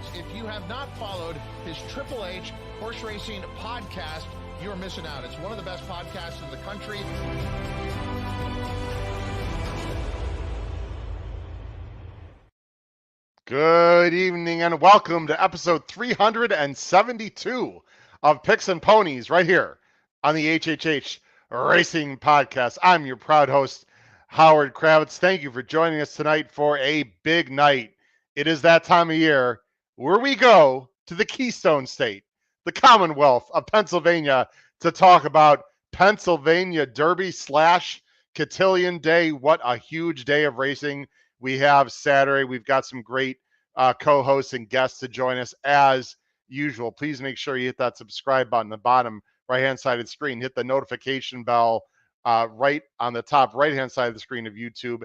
performance. If you have not followed his Triple H Horse Racing podcast, you're missing out. It's one of the best podcasts in the country. Good evening and welcome to episode 372 of Picks and Ponies right here on the HHH Racing Podcast. I'm your proud host, Howard Kravitz. Thank you for joining us tonight for a big night. It is that time of year where we go to the Keystone State, the Commonwealth of Pennsylvania, to talk about Pennsylvania Derby / Cotillion Day. What a huge day of racing we have Saturday. We've got some great co-hosts and guests to join us as usual. Please make sure you hit that subscribe button on the bottom right-hand side of the screen. Hit the notification bell right on the top right-hand side of the screen of YouTube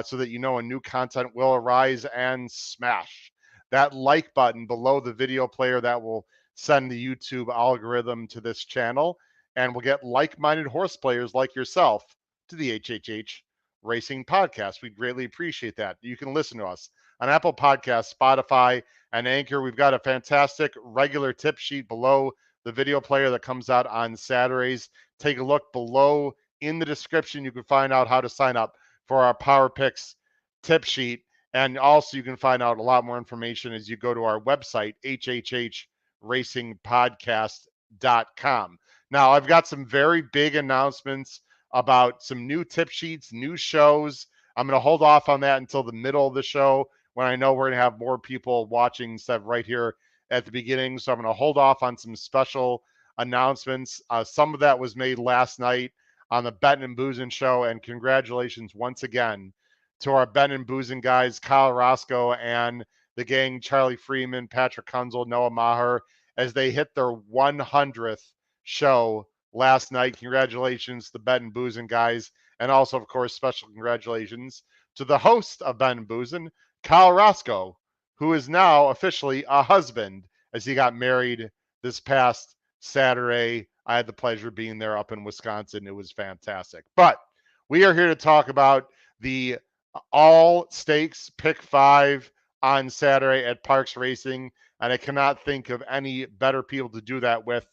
so that you know when new content will arise, and smash that like button below the video player. That will send the YouTube algorithm to this channel, and we'll get like-minded horse players like yourself to the HHH Racing Podcast. We greatly appreciate that. You can listen to us on Apple Podcasts, Spotify, and Anchor. We've got a fantastic regular tip sheet below the video player that comes out on Saturdays. Take a look below in the description. You can find out how to sign up for our Power Picks tip sheet. And also you can find out a lot more information as you go to our website, hhhracingpodcast.com. Now, I've got some very big announcements about some new tip sheets, new shows. I'm going to hold off on that until the middle of the show when I know we're going to have more people watching stuff right here at the beginning. So I'm going to hold off on some special announcements. Some of that was made last night on the Bettin' and Boozin' show, and congratulations once again to our Bettin' and Boozin' guys, Kyle Roscoe and the gang, Charlie Freeman, Patrick Kunzel, Noah Maher, as they hit their 100th show last night. Congratulations to the Bettin' and Boozin' guys, and also, of course, special congratulations to the host of Bettin' and Boozin', Kyle Roscoe, who is now officially a husband as he got married this past Saturday. I had the pleasure of being there up in Wisconsin. It was fantastic. But we are here to talk about the all stakes pick 5 on Saturday at Parx Racing, and I cannot think of any better people to do that with.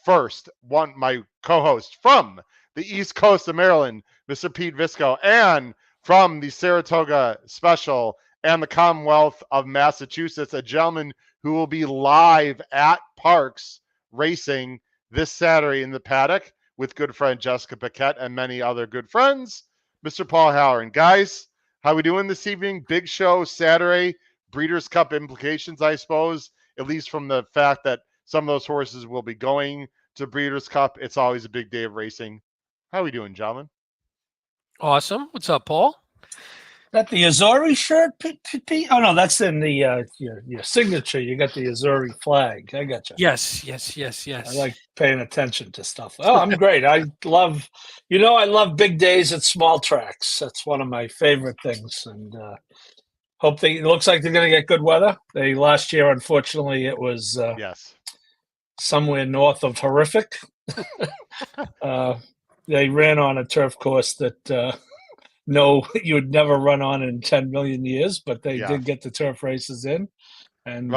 First, my co-host from the East Coast of Maryland, Mr. Pete Visco, and from the Saratoga Special and the Commonwealth of Massachusetts, a gentleman who will be live at Parx Racing this Saturday in the paddock with good friend Jessica Paquette and many other good friends, Mr. Paul Halloran. Guys, how we doing this evening? Big show Saturday, Breeders' Cup implications, I suppose, at least from the fact that some of those horses will be going to Breeders' Cup. It's always a big day of racing. How are we doing, gentlemen? Awesome. What's up, Paul? That the Azori shirt, Pete? Oh, no, that's in the your signature. You got the Azori flag. I got you. Yes. I like paying attention to stuff. Oh, I'm great. I love big days at small tracks. That's one of my favorite things. And it looks like they're going to get good weather. Last year, unfortunately, it was somewhere north of horrific. They ran on a turf course that no, you would never run on in 10 million years, but they did get the turf races in. And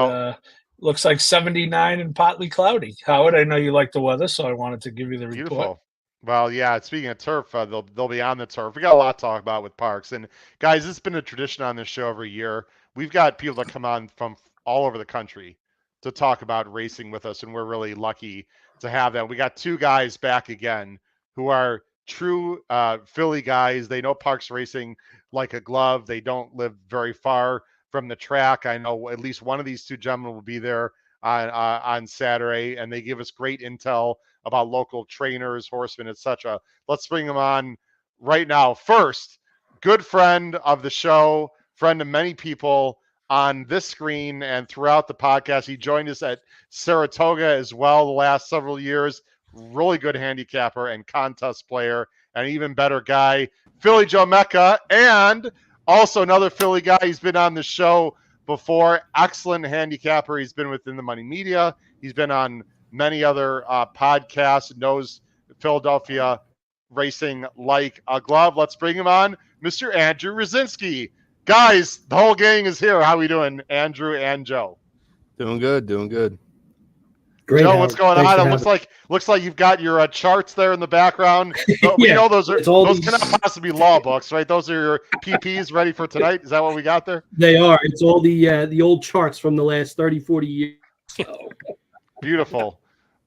looks like 79 and partly cloudy. Howard, I know you like the weather, so I wanted to give you the report. Beautiful. Well, yeah, speaking of turf, they'll be on the turf. We got a lot to talk about with Parx. And guys, it's been a tradition on this show every year. We've got people that come on from all over the country to talk about racing with us, and we're really lucky to have that. We got 2 guys back again who are true Philly guys. They know Parx Racing like a glove. They don't live very far from the track. I know at least one of these 2 gentlemen will be there on Saturday, and they give us great intel about local trainers, horsemen, etc. Let's bring them on right now. First, good friend of the show, friend of many people on this screen and throughout the podcast. He joined us at Saratoga as well the last several years. Really good handicapper and contest player, and even better guy, Philly Joe Mecca, and also another Philly guy. He's been on the show before. Excellent handicapper. He's been within the Money Media. He's been on many other podcasts, knows Philadelphia racing like a glove. Let's bring him on, Mr. Andrew Rosinski. Guys, the whole gang is here. How we doing, Andrew and Joe? Doing good, doing good. Great. Joe, Howard. what's going Thanks on? for It having looks like you've got your charts there in the background. We Yeah, know those it's all these- cannot possibly be law books, right? Those are your PPs ready for tonight. Is that what we got there? They are. It's all the old charts from the last 30, 40 years. So. Beautiful.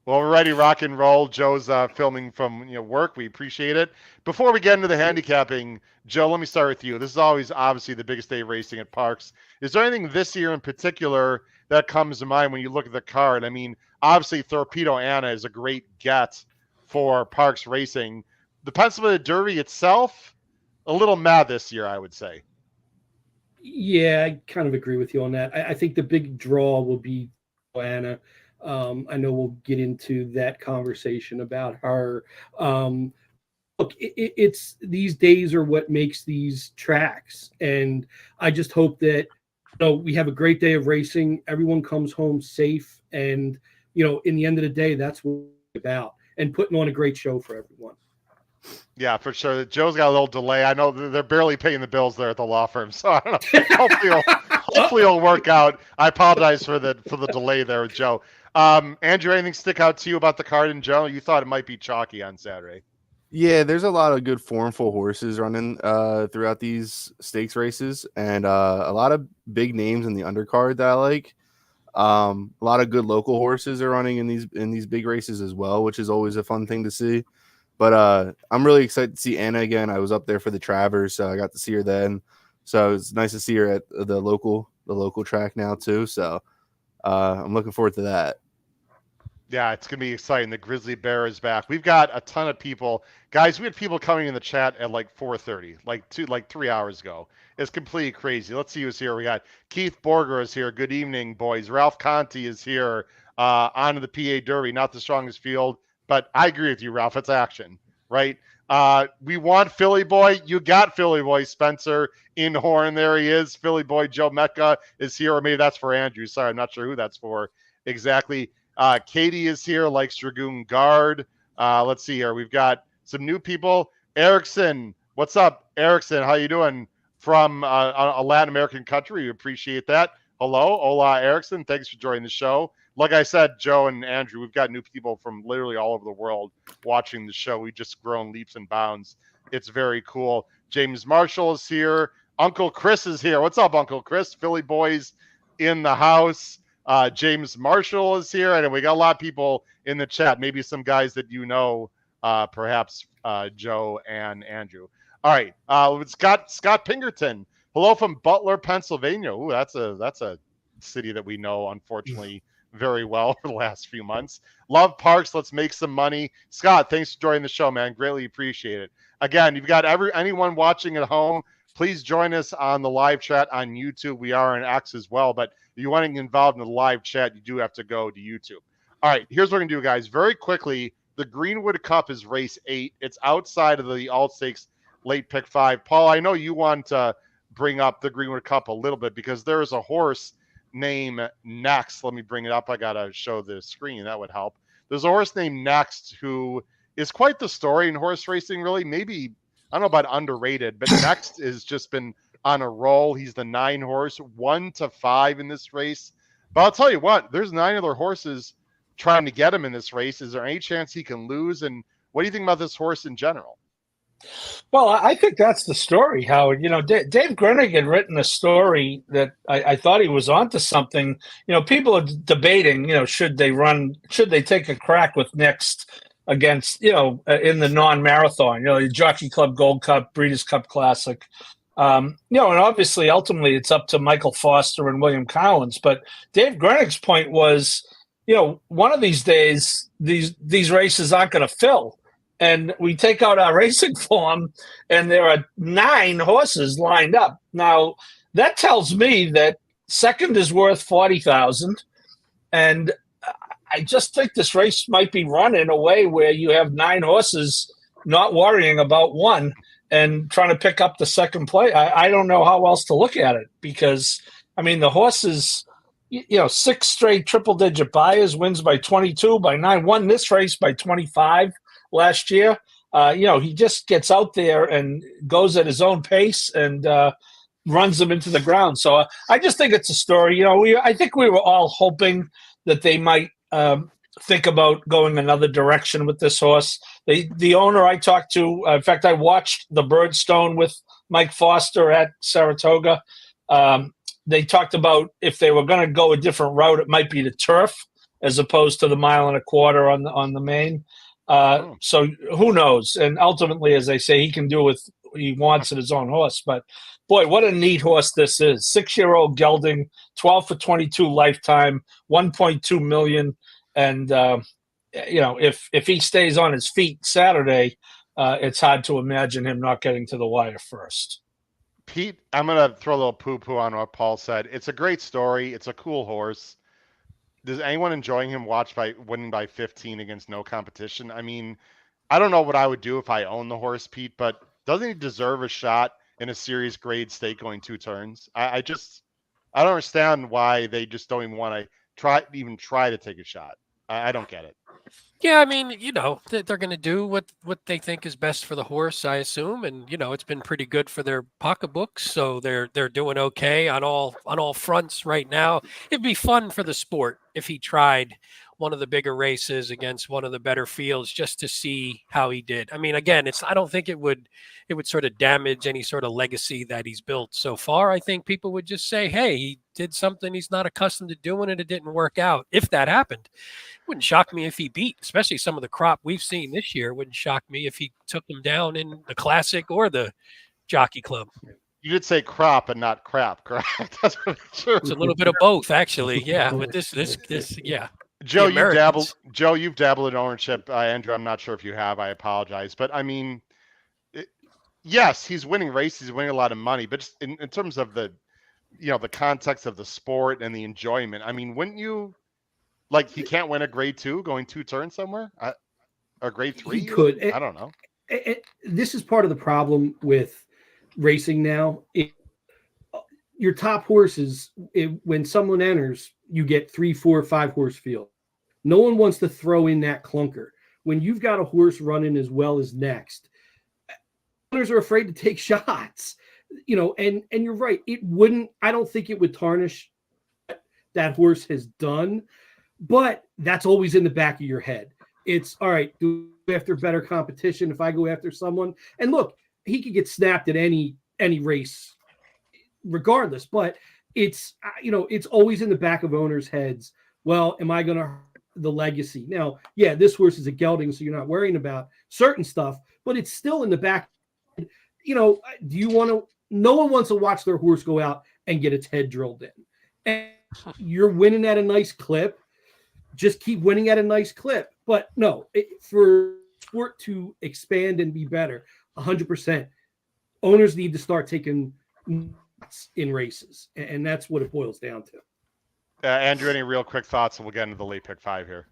Well, we're ready, rock and roll. Joe's filming from work. We appreciate it. Before we get into the handicapping, Joe, let me start with you. This is always obviously the biggest day of racing at Parx. Is there anything this year in particular that comes to mind when you look at the card? I mean, obviously Torpedo Anna is a great get for Parx Racing. The Pennsylvania Derby itself, a little mad this year, I would say. Yeah, I kind of agree with you on that. I think the big draw will be Anna. I know we'll get into that conversation about her. Look, it's these days are what makes these tracks, and I just hope that we have a great day of racing. Everyone comes home safe, and in the end of the day, that's what it's about, and putting on a great show for everyone. Yeah, for sure. Joe's got a little delay. I know they're barely paying the bills there at the law firm, so I don't know. Hopefully it'll work out. I apologize for the delay there with Joe. Andrew, anything stick out to you about the card in general? You thought it might be chalky on Saturday. Yeah, there's a lot of good formful horses running throughout these stakes races, and a lot of big names in the undercard that I like. A lot of good local horses are running in these big races as well, which is always a fun thing to see. But I'm really excited to see Anna again. I was up there for the Travers, so I got to see her then. So it's nice to see her at the local track now too. So I'm looking forward to that. Yeah, it's going to be exciting. The Grizzly Bear is back. We've got a ton of people. Guys, we had people coming in the chat at like 4:30, like 3 hours ago. It's completely crazy. Let's see who's here. We got Keith Borger is here. Good evening, boys. Ralph Conti is here. On the PA Derby, not the strongest field, but I agree with you, Ralph. It's action, right? We want Philly Boy. You got Philly Boy, Spencer in Horn. There he is. Philly Boy Joe Mecca is here, or maybe that's for Andrew. Sorry, I'm not sure who that's for exactly. Katie is here, likes Dragoon Guard. Let's see here. We've got some new people. Erickson, what's up, Erickson? How you doing? From a Latin American country. We appreciate that. Hello, hola, Erickson. Thanks for joining the show. Like I said, Joe and Andrew, we've got new people from literally all over the world watching the show. We've just grown leaps and bounds. It's very cool. James Marshall is here. Uncle Chris is here. What's up, Uncle Chris? Philly boys in the house. James Marshall is here, and we got a lot of people in the chat. Maybe some guys that perhaps Joe and Andrew. All right, Scott Pinkerton. Hello from Butler, Pennsylvania. Ooh, that's a city that we know, unfortunately, very well for the last few months. Love Parx. Let's make some money. Scott, thanks for joining the show, man. Greatly appreciate it. Again, you've got anyone watching at home. Please join us on the live chat on YouTube. We are on X as well, but if you want to get involved in the live chat, you do have to go to YouTube. All right, here's what we're going to do, guys. Very quickly, the Greenwood Cup is race 8. It's outside of the All Stakes late pick 5. Paul, I know you want to bring up the Greenwood Cup a little bit because there is a horse named Next. Let me bring it up. I got to show the screen. That would help. There's a horse named Next who is quite the story in horse racing, really. Maybe, I don't know about underrated, but Next has just been on a roll. He's the 9 horse, 1-5 in this race. But I'll tell you what, there's 9 other horses trying to get him in this race. Is there any chance he can lose? And what do you think about this horse in general? Well, I think that's the story, Howard. Dave Grenig had written a story that I thought he was onto something. People are debating, should they take a crack with Next against, in the non-marathon, the Jockey Club Gold Cup, Breeders' Cup Classic. And obviously, ultimately, it's up to Michael Foster and William Collins. But Dave Grenig's point was, one of these days, these races aren't going to fill. And we take out our racing form, and there are 9 horses lined up. Now, that tells me that second is worth $40,000, and I just think this race might be run in a way where you have 9 horses not worrying about one and trying to pick up the second play. I don't know how else to look at it because, the horses, 6 straight triple-digit buyers, wins by 22, by 9, won this race by 25 last year. He just gets out there and goes at his own pace. And, runs them into the ground. So I just think it's a story. I think we were all hoping that they might think about going another direction with this horse. The owner I talked to, in fact, I watched the Birdstone with Mike Foster at Saratoga. They talked about if they were going to go a different route, it might be the turf as opposed to the 1.25 miles on the main. So who knows? And ultimately, as they say, he can do with what he wants in his own horse. But boy, what a neat horse this is! 6-year-old gelding, 12 for 22 lifetime, 1.2 million. And if he stays on his feet Saturday, it's hard to imagine him not getting to the wire first. Pete, I'm going to throw a little poo-poo on what Paul said. It's a great story. It's a cool horse. Does anyone enjoying him watch by winning by 15 against no competition? I mean, I don't know what I would do if I owned the horse, Pete, but doesn't he deserve a shot in a series grade stake going 2 turns? I don't understand why they just don't even want to try to take a shot. I don't get it. Yeah, I mean, they're going to do what they think is best for the horse, I assume, and it's been pretty good for their pocketbooks, so they're doing okay on all fronts right now. It'd be fun for the sport if he tried one of the bigger races against one of the better fields just to see how he did. I mean, again, I don't think it would sort of damage any sort of legacy that he's built so far. I think people would just say, hey, he did something he's not accustomed to doing and it didn't work out. If that happened, it wouldn't shock me if he beat, especially some of the crop we've seen this year. It wouldn't shock me if he took them down in the Classic or the Jockey Club. You did say crop and not crap, correct? That's what it's true. It's a little bit of both, actually. Yeah, with this, yeah. Joe, you've dabbled in ownership. Andrew, I'm not sure if you have. I apologize, but I mean, yes, he's winning races, he's winning a lot of money, but just in terms of the context of the sport and the enjoyment, I mean, wouldn't you he can't win a grade 2 going 2 turns somewhere? Or grade 3? He could. I don't know. This is part of the problem with racing now. Your top horses, when someone enters, you get 3, 4, 5 horse field. No one wants to throw in that clunker. When you've got a horse running as well as next, owners are afraid to take shots. And you're right. I don't think it would tarnish what that horse has done, but that's always in the back of your head. It's all right, do after better competition if I go after someone. And look, he could get snapped at any race regardless, but it's always in the back of owners' heads. Well, am I going to hurt the legacy? Now, yeah, this horse is a gelding, so you're not worrying about certain stuff, but it's still in the back. Do you want to? No one wants to watch their horse go out and get its head drilled in. And you're winning at a nice clip. Just keep winning at a nice clip. But no, for sport to expand and be better, 100%, owners need to start taking in races, and that's what it boils down to. Andrew, any real quick thoughts, and we'll get into the late pick 5 here.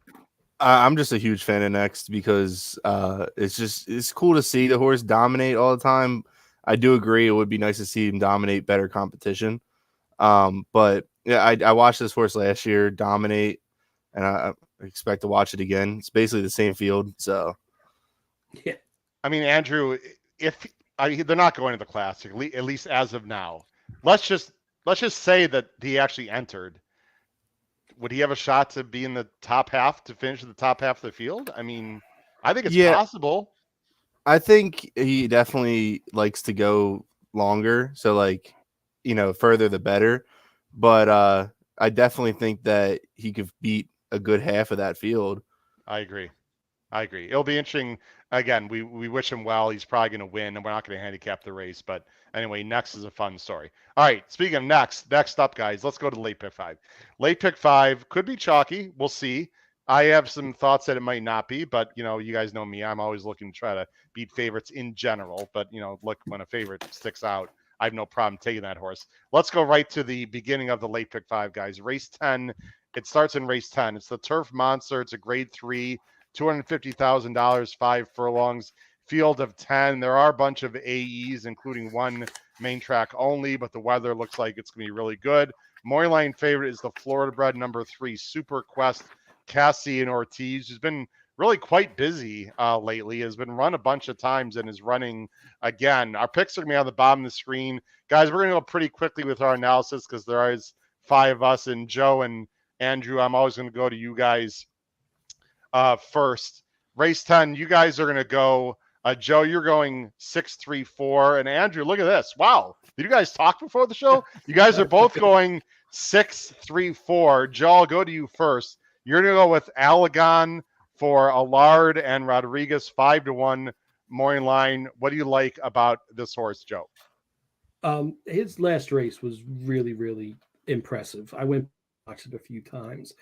I'm just a huge fan of Next because it's cool to see the horse dominate all the time. I do agree it would be nice to see him dominate better competition. But yeah, I watched this horse last year dominate, and I expect to watch it again. It's basically the same field, so yeah. I mean, Andrew, they're not going to the Classic, at least as of now. Let's just say that he actually entered. Would he have a shot to be in the top half, to finish in the top half of the field? I mean, I think it's possible. I think he definitely likes to go longer. So further the better. But I definitely think that he could beat a good half of that field. I agree. It'll be interesting. Again, we wish him well. He's probably going to win, and we're not going to handicap the race. But anyway, Next is a fun story. All right, speaking of next up, guys, let's go to late pick 5. Late pick 5 could be chalky. We'll see. I have some thoughts that it might not be, but, you guys know me. I'm always looking to try to beat favorites in general. But, look, when a favorite sticks out, I have no problem taking that horse. Let's go right to the beginning of the late pick 5, guys. Race 10. It starts in race 10. It's the Turf Monster. It's a grade 3. $250,000, 5 furlongs, field of 10. There are a bunch of AEs, including one main track only, but the weather looks like it's going to be really good. Morning line favorite is the Florida bred number 3 Super Quest, Cassian Ortiz, who's been really quite busy lately, has been run a bunch of times and is running again. Our picks are going to be on the bottom of the screen. Guys, we're going to go pretty quickly with our analysis because there is 5 of us, and Joe and Andrew, I'm always going to go to you guys first. Race 10, you guys are going to go. Joe, you're going 6-3-4. And Andrew, look at this. Wow. Did you guys talk before the show? You guys are both going 6-3-4. Joe, I'll go to you first. You're going to go with Allegan for Allard and Rodriguez 5-1 morning line. What do you like about this horse, Joe? His last race was really, really impressive. I went watched it a few times.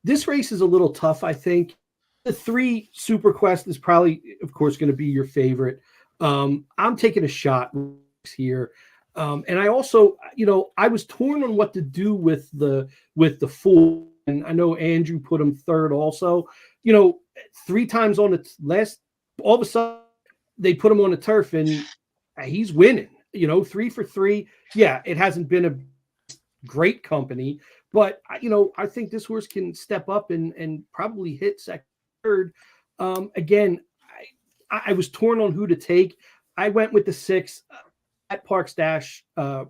This race is a little tough, I think. The 3 Super Quest is probably, of course, going to be your favorite. I'm taking a shot here. And I also, I was torn on what to do with the 4. And I know Andrew put him third also. 3 times on the last, all of a sudden, they put him on the turf and he's winning. 3 for 3. Yeah, it hasn't been a great company, but I think this horse can step up and probably hit second, third. Again, I was torn on who to take. I went with the 6. That Parx Dash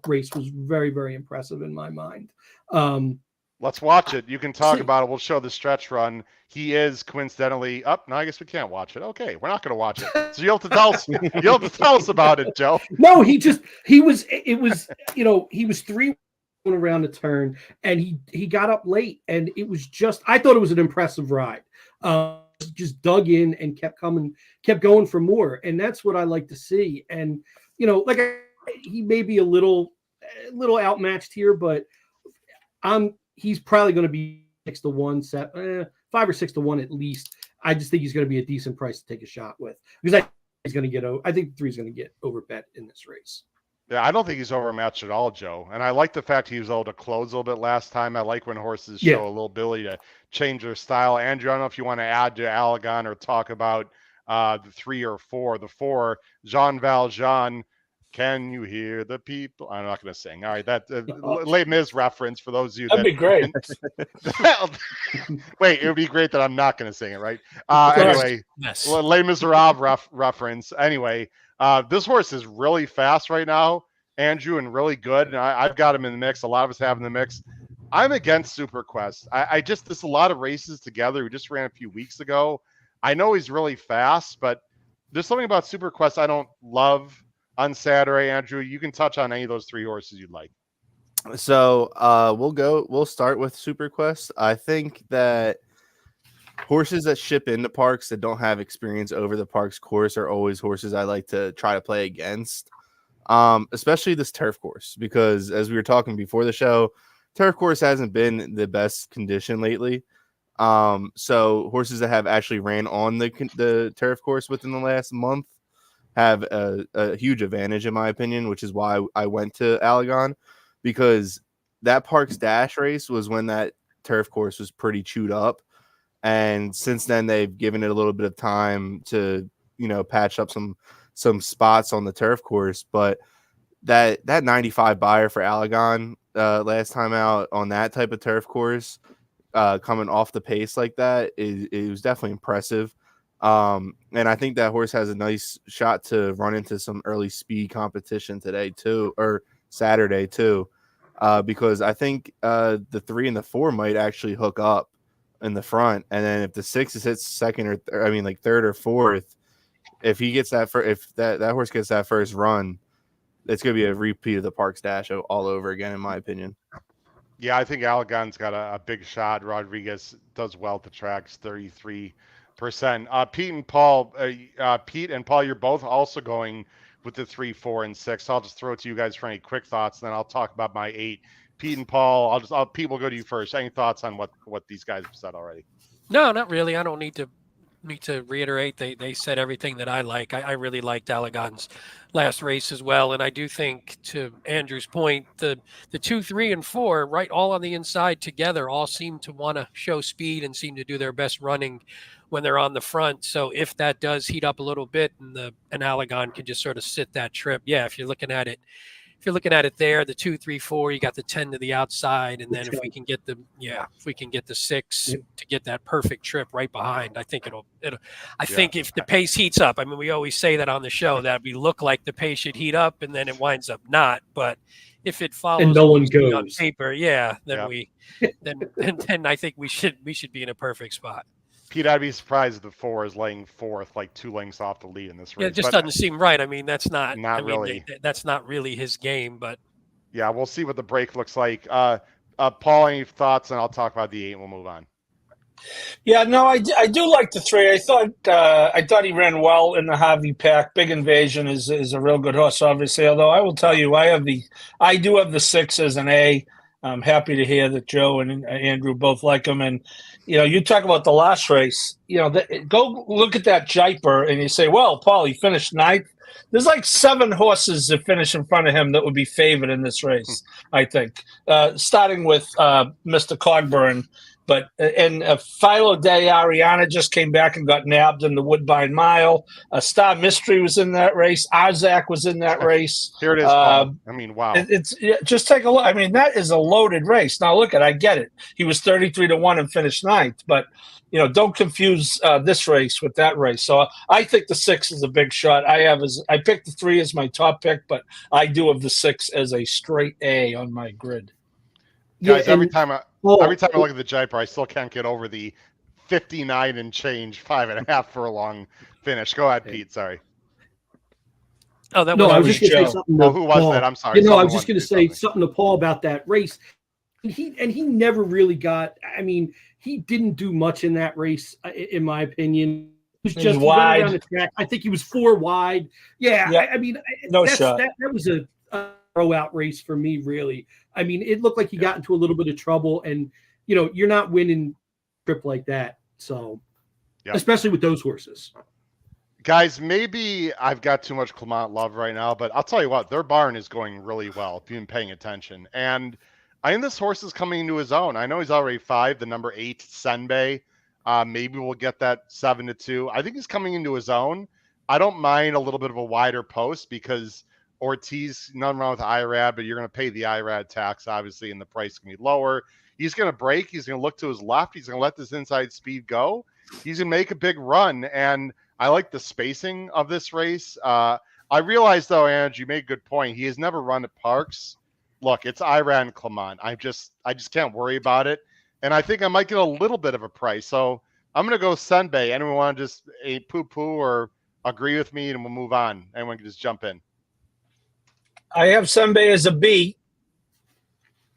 race was very, very impressive in my mind. Let's watch it. You can talk about it. We'll show the stretch run. He is coincidentally up. No, I guess we can't watch it. Okay, we're not going to watch it. So you'll have to tell us. You'll have to tell us about it, Joe. No, he was 3 around the turn, and he got up late, and it was just. I thought it was an impressive ride. Just dug in and kept going for more, and that's what I like to see. And he may be a little outmatched here, but he's probably going to be 6-1, 5 or 6-1 at least. I just think he's going to be a decent price to take a shot with because I think 3 is going to get overbet in this race. Yeah, I don't think he's overmatched at all, Joe. And I like the fact he was able to close a little bit last time. I like when horses show a little ability to change their style. Andrew, I don't know if you want to add to Allegan or talk about the 3 or 4. The 4, Jean Valjean. Can you hear the people? I'm not going to sing. All right, that Les Mis reference for those of you that'd be great. Wait, it would be great that I'm not going to sing it, right? Anyway, yes. Les Miserables reference. Anyway, this horse is really fast right now, Andrew, and really good. And I've got him in the mix. A lot of us have in the mix. I'm against Super Quest. There's a lot of races together. We just ran a few weeks ago. I know he's really fast, but there's something about Super Quest I don't love. On Saturday, Andrew, you can touch on any of those 3 horses you'd like. So we'll start with Super Quest. I think that horses that ship into Parx that don't have experience over the Parx course are always horses I like to try to play against, especially this turf course, because as we were talking before the show, turf course hasn't been the best condition lately. So horses that have actually ran on the turf course within the last month have a huge advantage, in my opinion, which is why I went to Allegan, because that Parx Dash race was when that turf course was pretty chewed up. And since then, they've given it a little bit of time to, patch up some spots on the turf course. But that 95 buyer for Allegan last time out on that type of turf course, coming off the pace like that, it was definitely impressive. And I think that horse has a nice shot to run into some early speed competition today too, or Saturday too, because I think the 3 and the 4 might actually hook up in the front, and then if the 6 hits second or third or fourth, if he gets that if that horse gets that first run, it's gonna be a repeat of the Parx Dash all over again, in my opinion. Yeah, I think Allegan's got a big shot. Rodriguez does well to tracks, 33%. Pete and Paul, you're both also going with the 3, 4, and 6. I'll just throw it to you guys for any quick thoughts, and then I'll talk about my 8. Pete and Paul, Pete, we'll go to you first. Any thoughts on what these guys have said already? No, not really. I don't need to reiterate. They said everything that I like. I really liked Allegan's last race as well, and I do think, to Andrew's point, the 2, 3, and 4, right, all on the inside together, all seem to want to show speed and seem to do their best running when they're on the front. So if that does heat up a little bit and Allegan can just sort of sit that trip, yeah, if you're looking at it if you're looking at it there, the 2, 3, 4, you got the 10 to the outside, and then if we can get the 6 to get that perfect trip right behind, I think it'll. I think if the pace heats up, I mean, we always say that on the show that we look like the pace should heat up, and then it winds up not. But if it follows and no one goes on paper, then I think we should be in a perfect spot. Pete, I'd be surprised if the 4 is laying fourth, like 2 lengths off the lead in this race. Yeah, it just doesn't seem right. I mean, that's not really. That's not really his game. But yeah, we'll see what the break looks like. Paul, any thoughts? And I'll talk about the 8. And we'll move on. Yeah, no, I do like the 3. I thought he ran well in the Harvey pack. Big Invasion is a real good horse, obviously. Although I will tell you, I do have the 6 as an A. I'm happy to hear that Joe and Andrew both like him. And you talk about the last race. Go look at that Jiper, and you say, "Well, Paul, he finished 9th." There's like 7 horses that finish in front of him that would be favored in this race. I think, starting with Mr. Cogburn. But Philo de Ariana just came back and got nabbed in the Woodbine Mile. Star Mystery was in that race. Arzak was in that race. Here it is, Paul. I mean, wow. Just take a look. I mean, that is a loaded race. Now, look, I get it. He was 33-1 and finished 9th. But, don't confuse this race with that race. So I think the 6 is a big shot. I picked the 3 as my top pick, but I do have the 6 as a straight A on my grid. Guys, every time I look at the Jiper, I still can't get over the 59 and change 5.5 furlong finish. Go ahead, Pete. Sorry. Oh, that no, was I was just going to say something. Who was that? I'm sorry. I was just going to say something to Paul about that race. He never really got. I mean, he didn't do much in that race, in my opinion. He was just wide around the track. I think he was 4 wide. Yeah. I mean, no shot. That was a throw-out race for me, really. I mean, it looked like he got into a little bit of trouble, and you're not winning a trip like that. So, especially with those horses. Guys, maybe I've got too much Clement love right now, but I'll tell you what, their barn is going really well if you've been paying attention. And I think this horse is coming into his own. I know he's already 5, the number 8, Senbei. Maybe we'll get that 7-2. I think he's coming into his own. I don't mind a little bit of a wider post because Ortiz, nothing wrong with IRAD, but you're going to pay the IRAD tax, obviously, and the price can be lower. He's going to break. He's going to look to his left. He's going to let this inside speed go. He's going to make a big run, and I like the spacing of this race. I realize, though, Andrew, you made a good point. He has never run at Parx. Look, it's IRAD and Clement. I just can't worry about it, and I think I might get a little bit of a price. So I'm going to go Senbei. Anyone want to just poo-poo or agree with me, and we'll move on? Anyone can just jump in. I have Senbei as a B.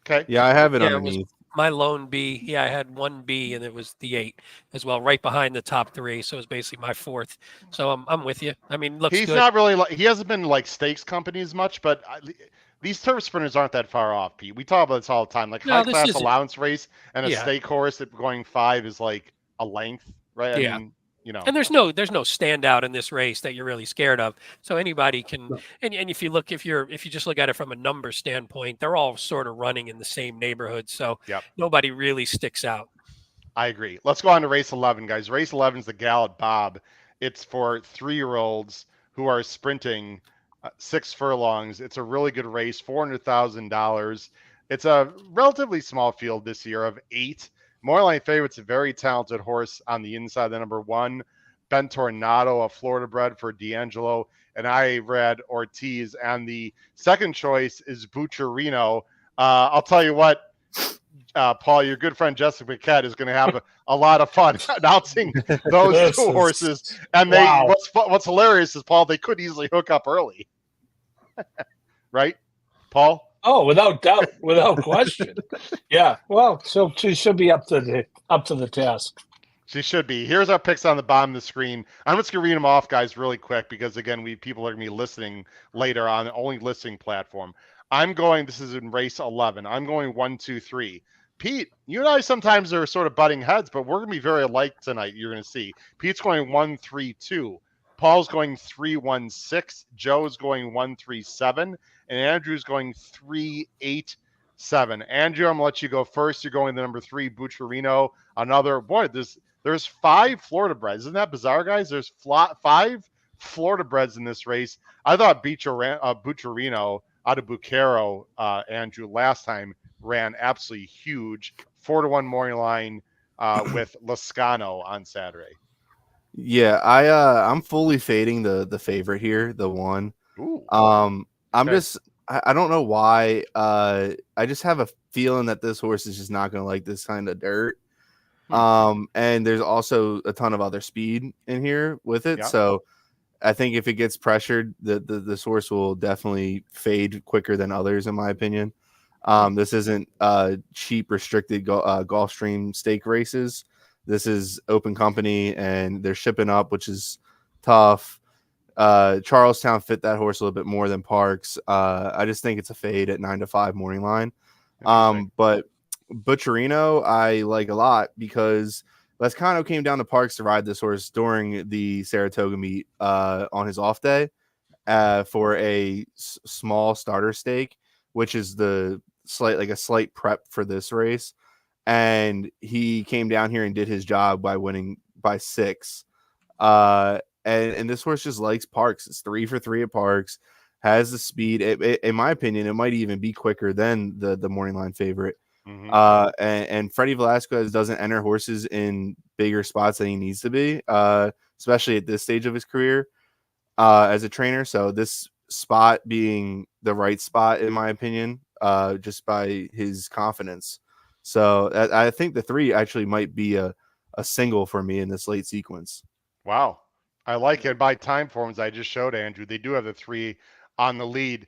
Okay. Yeah, I have it underneath. My lone B. Yeah, I had 1 B, and it was the 8 as well, right behind the top 3. So it was basically my 4th. So I'm with you. I mean, looks he's good. Not really he hasn't been like stakes company as much, but these turf sprinters aren't that far off, Pete. We talk about this all the time. Like high class allowance race and a stake horse that going 5 is like a length, right? I mean, and there's no standout in this race that you're really scared of. So anybody can, and if you just look at it from a number standpoint, they're all sort of running in the same neighborhood. So nobody really sticks out. I agree. Let's go on to race 11, guys. Race 11 is the Gallant Bob. It's for 3-year-olds who are sprinting 6 furlongs. It's a really good race, $400,000. It's a relatively small field this year of 8. Moreline favorite's a very talented horse on the inside, the number 1. Ben Tornado, a Florida bred for D'Angelo, and I read Ortiz. And the second choice is Bucciarino. I'll tell you what, Paul, your good friend Jessica Paquette is going to have a lot of fun announcing those 2 horses. And what's hilarious is, Paul, they could easily hook up early. Right, Paul? Oh, without doubt, without question. Yeah. Well, so she should be up to the task. She should be. Here's our picks on the bottom of the screen. I'm just gonna read them off, guys, really quick because again, people are gonna be listening later on the only listening platform. This is in race 11. I'm going 1, 2, 3. Pete, you and I sometimes are sort of butting heads, but we're gonna be very alike tonight. You're gonna see. Pete's going 1, 3, 2. Paul's going 3, 1, 6. Joe's going 1, 3, 7. And Andrew's going 3, 8, 7. Andrew, I'm going to let you go first. You're going the number 3, Bucciarino. Another, boy, there's 5 Florida breds. Isn't that bizarre, guys? There's 5 Florida breds in this race. I thought Bucciarino out of Bucaro, Andrew, last time ran absolutely huge. 4-1 morning line with Lascano on Saturday. Yeah, I'm fully fading the favorite here, the one. Ooh. I'm Okay. just I don't know why. I just have a feeling that this horse is just not going to like this kind of dirt. And there's also a ton of other speed in here with it. Yeah. So I think if it gets pressured, this horse will definitely fade quicker than others, in my opinion. This isn't cheap restricted Gulfstream stake races. This is open company, and they're shipping up, which is tough. Charlestown fit that horse a little bit more than Parx. I just think it's a fade at 9-5 morning line. But Butcherino I like a lot because Lascano came down to Parx to ride this horse during the Saratoga meet on his off day for a small starter stake, which is a slight prep for this race. And he came down here and did his job by winning by 6. And this horse just likes Parx. It's 3 for 3 at Parx, has the speed. In my opinion, it might even be quicker than the morning line favorite. And Freddie Velasquez doesn't enter horses in bigger spots than he needs to be, especially at this stage of his career as a trainer. So this spot being the right spot, in my opinion, just by his confidence. So I think the 3 actually might be a single for me in this late sequence. Wow. I like it. By time forms I just showed Andrew, they do have the 3 on the lead.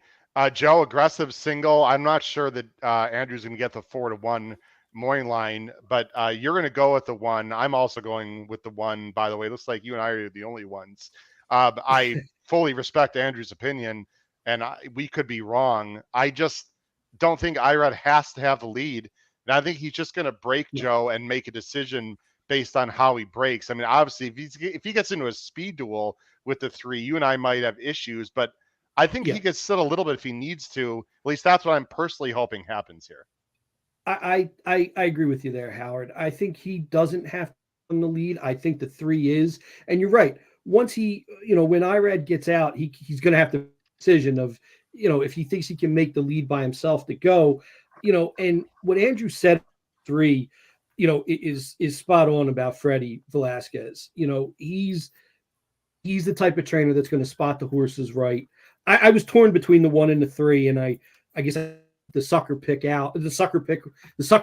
Joe, aggressive single. I'm not sure that Andrew's going to get the 4-1 morning line, but you're going to go with the 1. I'm also going with the 1, by the way. It looks like you and I are the only ones. I fully respect Andrew's opinion, and we could be wrong. I just don't think Irad has to have the lead. And I think he's just going to break Joe and make a decision based on how he breaks. I mean, obviously, if he gets into a speed duel with the 3, you and I might have issues, but I think he could sit a little bit if he needs to. At least that's what I'm personally hoping happens here. I agree with you there, Howard. I think he doesn't have to on the lead. I think the 3 is, and you're right. Once he, when Irad gets out, he's going to have the decision of, if he thinks he can make the lead by himself to go, and what Andrew said, 3, is spot on about Freddie Velasquez. He's the type of trainer that's going to spot the horses right. I was torn between the 1 and the 3, and I guess the sucker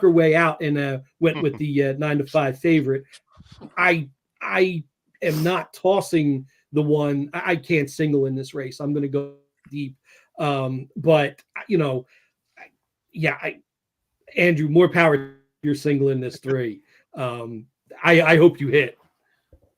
way out, and went with the 9-5 favorite. I am not tossing the 1. I can't single in this race. I'm going to go deep. But Andrew, more power. You're single in this 3. I hope you hit.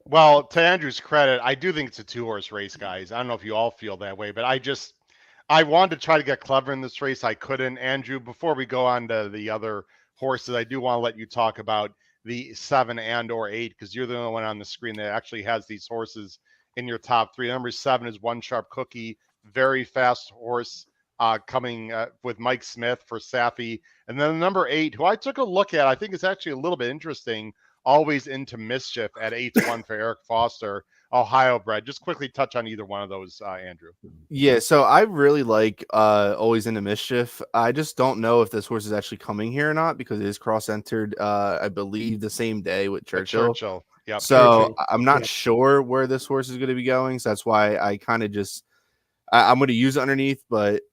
Well, to Andrew's credit, I do think it's a 2-horse race, guys. I don't know if you all feel that way, but I wanted to try to get clever in this race. I couldn't. Andrew, before we go on to the other horses, I do want to let you talk about the 7 and or 8, because you're the only one on the screen that actually has these horses in your top 3. Number 7 is One Sharp Cookie, very fast horse coming with Mike Smith for Safi. And then number 8, who I took a look at, I think is actually a little bit interesting, Always Into Mischief at 8-1 for Eric Foster, Ohio bred. Just quickly touch on either one of those, Andrew. Yeah, so I really like Always Into Mischief. I just don't know if this horse is actually coming here or not, because it is cross-entered, I believe, the same day with Churchill. Yep. So Churchill. I'm not sure where this horse is going to be going. So that's why I kind of just I'm going to use it underneath, but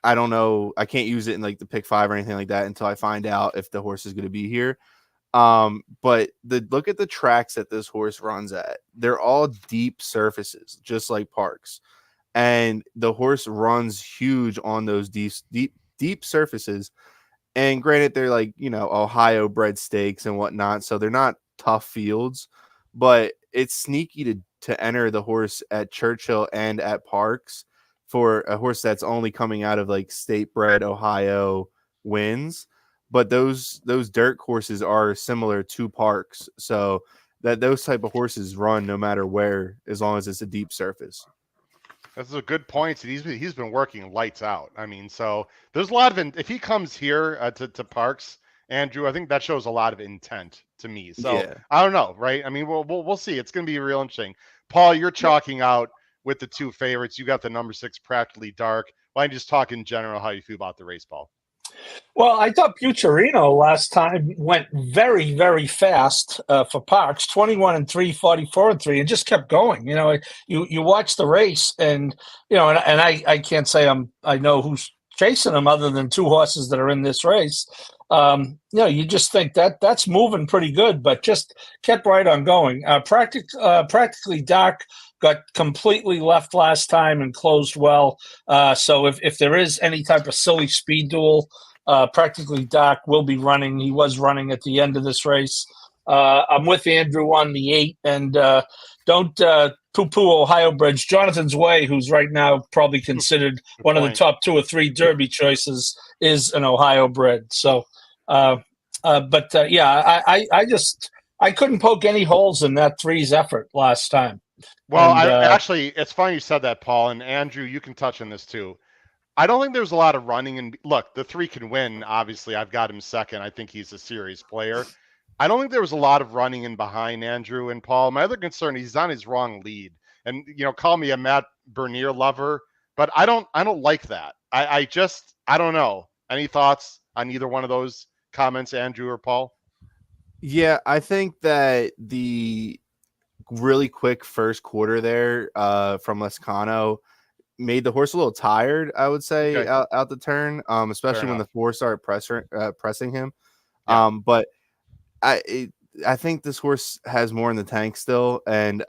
I don't know. I can't use it in like the pick 5 or anything like that until I find out if the horse is going to be here. But look at the tracks that this horse runs at. They're all deep surfaces, just like Parx. And the horse runs huge on those deep surfaces. And granted, they're like, Ohio bred stakes and whatnot. So they're not tough fields, but it's sneaky to enter the horse at Churchill and at Parx for a horse that's only coming out of like state bred Ohio wins. But those dirt courses are similar to Parx, so that those type of horses run no matter where, as long as it's a deep surface. That's a good point. He's been working lights out. I mean, so there's a lot of if he comes here to Parx, Andrew, I think that shows a lot of intent to me. So I don't know, right? I mean, we'll see. It's going to be real interesting. Paul, you're chalking out with the two favorites. You got the number 6 Practically Dark. Why don't you just talk in general how you feel about the race, Paul? Well, I thought Bucciarino last time went very, very fast for Parx, 21-3, 44-3, and just kept going. You watch the race, and I can't say I know who's chasing him other than 2 horses that are in this race. You just think that's moving pretty good, but just kept right on going. Practically Dark got completely left last time and closed well. So if there is any type of silly speed duel, Practically Dark will be running. He was running at the end of this race. I'm with Andrew on the 8, and don't poo-poo Ohio Bridge. Jonathan's Way, who's right now probably considered one of the top 2 or 3 Derby choices, is an Ohio bred. So, I couldn't poke any holes in that 3's effort last time. Well, actually, it's funny you said that, Paul, and Andrew, you can touch on this too. I don't think there's a lot of running. And look, the 3 can win. Obviously, I've got him second. I think he's a serious player. I don't think there was a lot of running in behind Andrew and Paul. My other concern, he's on his wrong lead. And, call me a Matt Bernier lover, but I don't like that. I don't know. Any thoughts on either one of those comments, Andrew or Paul? Yeah, I think that the really quick first quarter there from Lescano made the horse a little tired, I would say, out the turn, especially when the 4 started pressing him. Yeah. But I think this horse has more in the tank still, and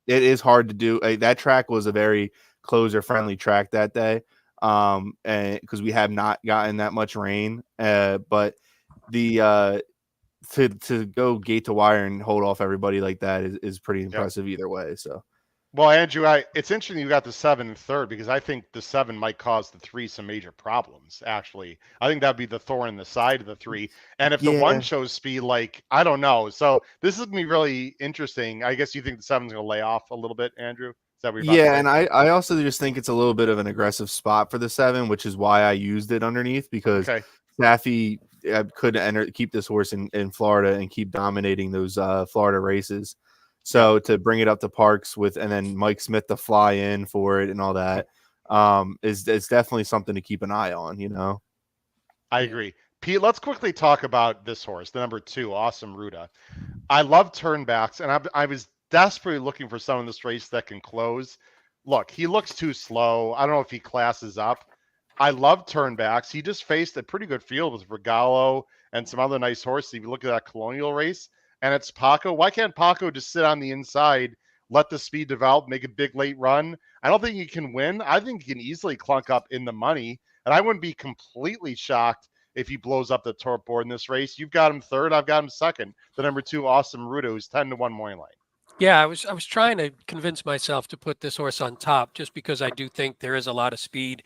it is hard to do. That track was a very closer-friendly track that day, and because we have not gotten that much rain. But the to go gate to wire and hold off everybody like that is pretty impressive either way. So. Well, Andrew, it's interesting you got the 7 in third, because I think the 7 might cause the 3 some major problems, actually. I think that'd be the thorn in the side of the 3. And if the 1 shows speed, I don't know. So this is going to be really interesting. I guess you think the 7's going to lay off a little bit, Andrew? Is that what you're about to say? And I also just think it's a little bit of an aggressive spot for the 7, which is why I used it underneath, because Saffy could keep this horse in Florida and keep dominating those Florida races. So to bring it up to Parx and then Mike Smith to fly in for it and all that is definitely something to keep an eye on, I agree. Pete, let's quickly talk about this horse, the number 2, Awesome Ruta. I love turnbacks, and I was desperately looking for someone in this race that can close. Look, he looks too slow. I don't know if he classes up. I love turnbacks. He just faced a pretty good field with Regalo and some other nice horses. If you look at that Colonial race, and it's Paco. Why can't Paco just sit on the inside, let the speed develop, make a big late run? I don't think he can win. I think he can easily clunk up in the money, and I wouldn't be completely shocked if he blows up the top board in this race. You've got him third. I've got him second. The number 2, Awesome Ruta, who's 10-1 morning line. Yeah, I was trying to convince myself to put this horse on top, just because I do think there is a lot of speed.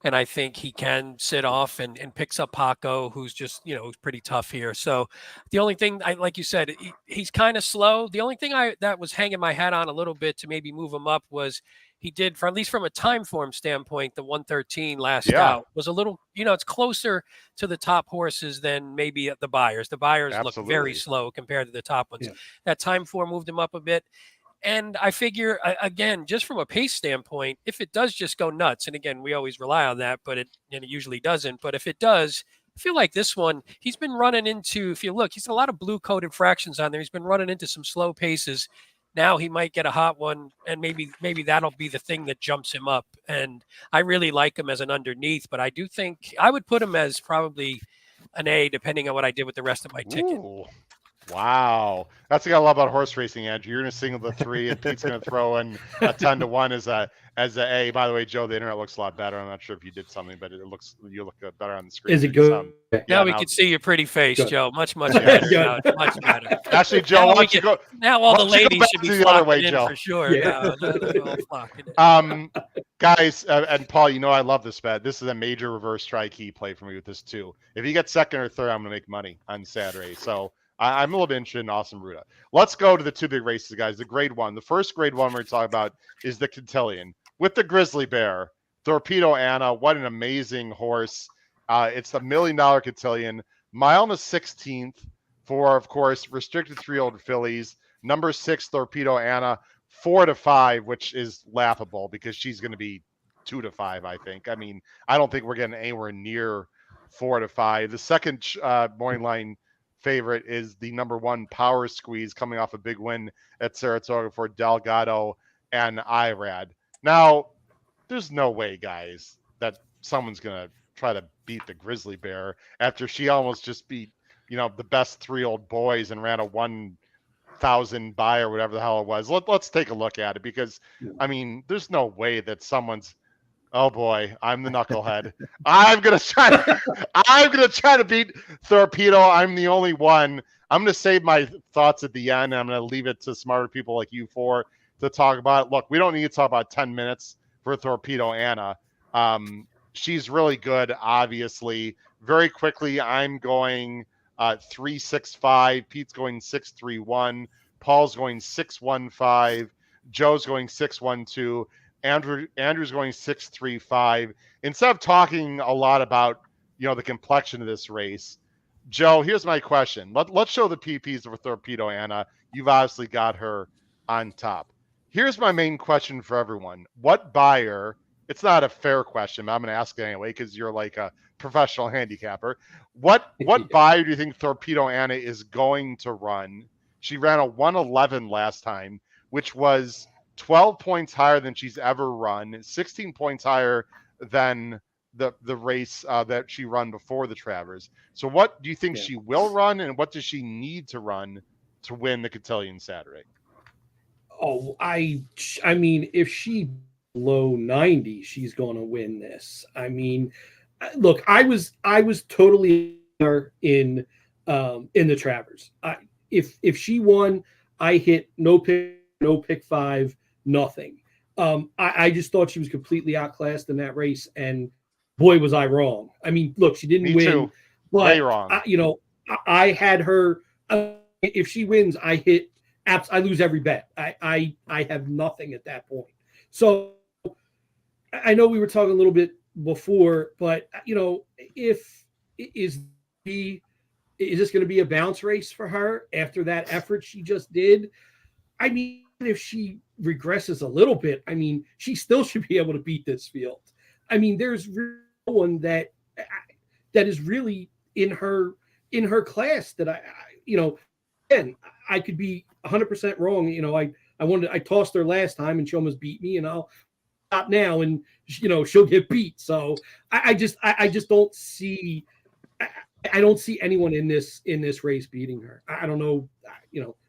And I think he can sit off and picks up Paco, who's just, who's pretty tough here. So the only thing, like you said, he's kind of slow. The only thing that was hanging my hat on a little bit to maybe move him up was he did, at least from a time form standpoint, the 113 last out was a little, it's closer to the top horses than maybe the Buyers. The Buyers look very slow compared to the top ones. Yeah. That time form moved him up a bit. And I figure, again, just from a pace standpoint, if it does just go nuts, and again, we always rely on that, but it usually doesn't. But if it does, I feel like this one, he's been running into, if you look, he's a lot of blue-coated fractions on there. He's been running into some slow paces. Now he might get a hot one, and maybe that'll be the thing that jumps him up. And I really like him as an underneath, but I do think I would put him as probably an A, depending on what I did with the rest of my ticket. Ooh. Wow. That's what I love about horse racing, Andrew. You're going to single the 3, and Pete's going to throw in a 10-1 as a A. By the way, Joe, the internet looks a lot better. I'm not sure if you did something, but you look better on the screen. Is it good? Now we can see your pretty face, good. Joe. Much better. Now, much better. Actually, Joe, why don't you go? Now all the ladies should be the other way, in Joe. For sure. Yeah. Guys, and Paul, I love this bet. This is a major reverse strike key play for me with this too. If he gets second or third, I'm going to make money on Saturday. So I'm a little bit interested in Awesome Ruta. Let's go to the 2 big races, guys. The grade 1. The first grade 1 we're going to talk about is the Cotillion with the Grizzly Bear, Torpedo Anna. What an amazing horse. It's the $1 million Cotillion. Mile and a 16th for, of course, restricted 3-year-old fillies. Number 6, Torpedo Anna. 4-5, which is laughable because she's going to be 2-5, I think. I mean, I don't think we're getting anywhere near 4-5. The second morning line favorite is the number 1 Power Squeeze, coming off a big win at Saratoga for Delgado and Irad. Now, there's no way, guys, that someone's going to try to beat the Grizzly Bear after she almost just beat, the best 3-year-old boys and ran a 1,000 by or whatever the hell it was. Let's take a look at it, because, I mean, there's no way that someone's, oh boy, I'm the knucklehead. I'm gonna try to beat Torpedo. I'm the only one. I'm gonna save my thoughts at the end, and I'm gonna leave it to smarter people like you four to talk about it. Look, we don't need to talk about 10 minutes for Torpedo Anna. She's really good, obviously. Very quickly, I'm going 3-6-5. Pete's going 6-3-1. Paul's going 6-1-5. Joe's going 6-1-2. Andrew's going 6-3-5. Instead of talking a lot about the complexion of this race, Joe, here's my question. Let's show the PPs for Torpedo Anna. You've obviously got her on top. Here's my main question for everyone. What buyer? It's not a fair question, but I'm going to ask it anyway because you're like a professional handicapper. What buyer do you think Torpedo Anna is going to run? She ran a 111 last time, which was 12 points higher than she's ever run, 16 points higher than the race that she run before the Travers. So what do you think she will run, and what does she need to run to win the Cotillion Saturday? Oh, I mean, if she low 90, she's going to win this. I mean, look, I was totally in the Travers. If she won, I hit no pick 5, nothing. I just thought she was completely outclassed in that race, and boy, was I wrong. I mean, look, she didn't win, too. but way wrong. I had her. If she wins, I hit. I lose every bet. I have nothing at that point. So I know we were talking a little bit before, but is this going to be a bounce race for her after that effort she just did? I mean, if she regresses a little bit, I mean, she still should be able to beat this field. I mean, there's no one that is really in her class that again, I could be 100% wrong. I tossed her last time and she almost beat me, and I'll stop now and she'll get beat. So I just don't see. I don't see anyone in this race beating her. I don't know.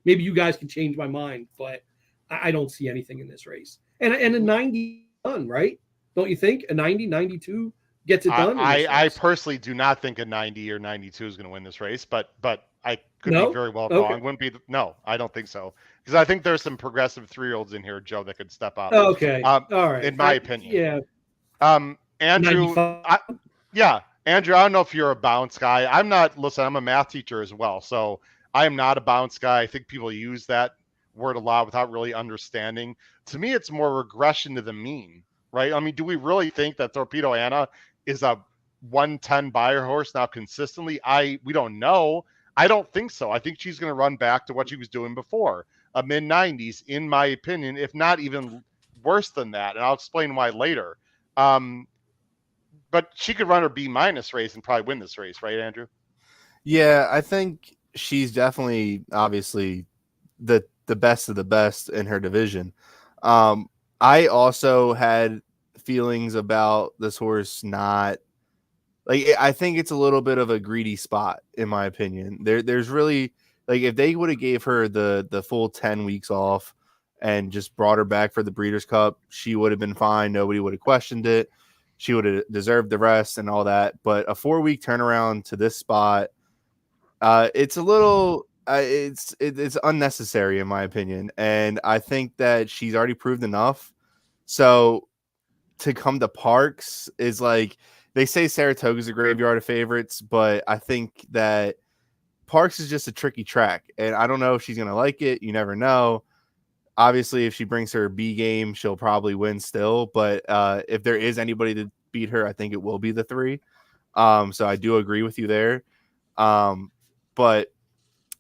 Maybe you guys can change my mind, but I don't see anything in this race. And a 90 done, right? Don't you think a 90, 92 gets it done? I personally do not think a 90 or 92 is going to win this race, but I could be very well wrong. Wouldn't be. No, I don't think so, because I think there's some progressive 3-year-olds in here, Joe, that could step up. Okay, all right. In my opinion, yeah. Andrew, Andrew, I don't know if you're a bounce guy. I'm not. Listen, I'm a math teacher as well, so I am not a bounce guy. I think people use that word a lot without really understanding. To me, it's more regression to the mean, right? I mean, do we really think that Torpedo Anna is a 110 buyer horse now consistently? We don't know. I don't think so. I think she's going to run back to what she was doing before, a mid-90s, in my opinion, if not even worse than that. And I'll explain why later. But she could run her B- race and probably win this race, right, Andrew? Yeah, I think she's definitely, obviously, the best of the best in her division. I also had feelings about this horse not. I think it's a little bit of a greedy spot, in my opinion. There's really, if they would have gave her the full 10 weeks off and just brought her back for the Breeders' Cup, she would have been fine. Nobody would have questioned it. She would have deserved the rest and all that. But a 4-week turnaround to this spot, it's a little, it's unnecessary, in my opinion. And I think that she's already proved enough. So to come to Parx is they say Saratoga's a graveyard of favorites, but I think that Parx is just a tricky track, and I don't know if she's going to like it. You never know. Obviously, if she brings her B game, she'll probably win still, but if there is anybody to beat her, I think it will be the 3. So I do agree with you there. But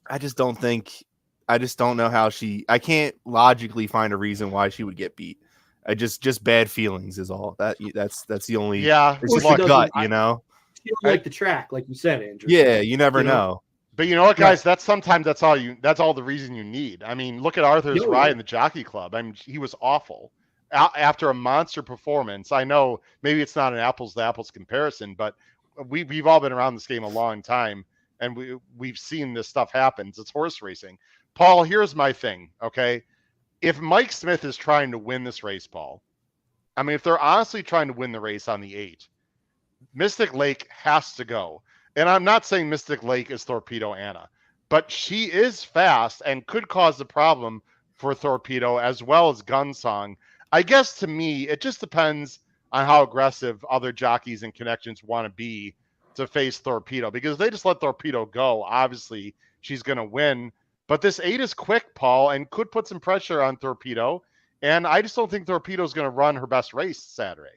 I just don't think I just don't know how I can't logically find a reason why she would get beat. I just bad feelings is all. That's the only. Yeah, It's Well, just she a doesn't- gut, you know. She don't like the track, like you said, Andrew. Yeah, you never know. But you know what, guys? Right. That's all the reason you need. I mean, look at Arthur's Oh, ride yeah. in the Jockey Club. I mean, he was awful after a monster performance. I know maybe it's not an apples to apples comparison, but we've all been around this game a long time, and we've seen this stuff happen. It's horse racing. Paul, here's my thing. Okay, if Mike Smith is trying to win this race, Paul, I mean, if they're honestly trying to win the race on the 8, Mystic Lake has to go. And I'm not saying Mystic Lake is Torpedo Anna, but she is fast and could cause a problem for Torpedo as well as Gunsong. I guess to me, it just depends on how aggressive other jockeys and connections want to be to face Torpedo. Because if they just let Torpedo go, obviously she's going to win. But this 8 is quick, Paul, and could put some pressure on Torpedo. And I just don't think Torpedo is going to run her best race Saturday.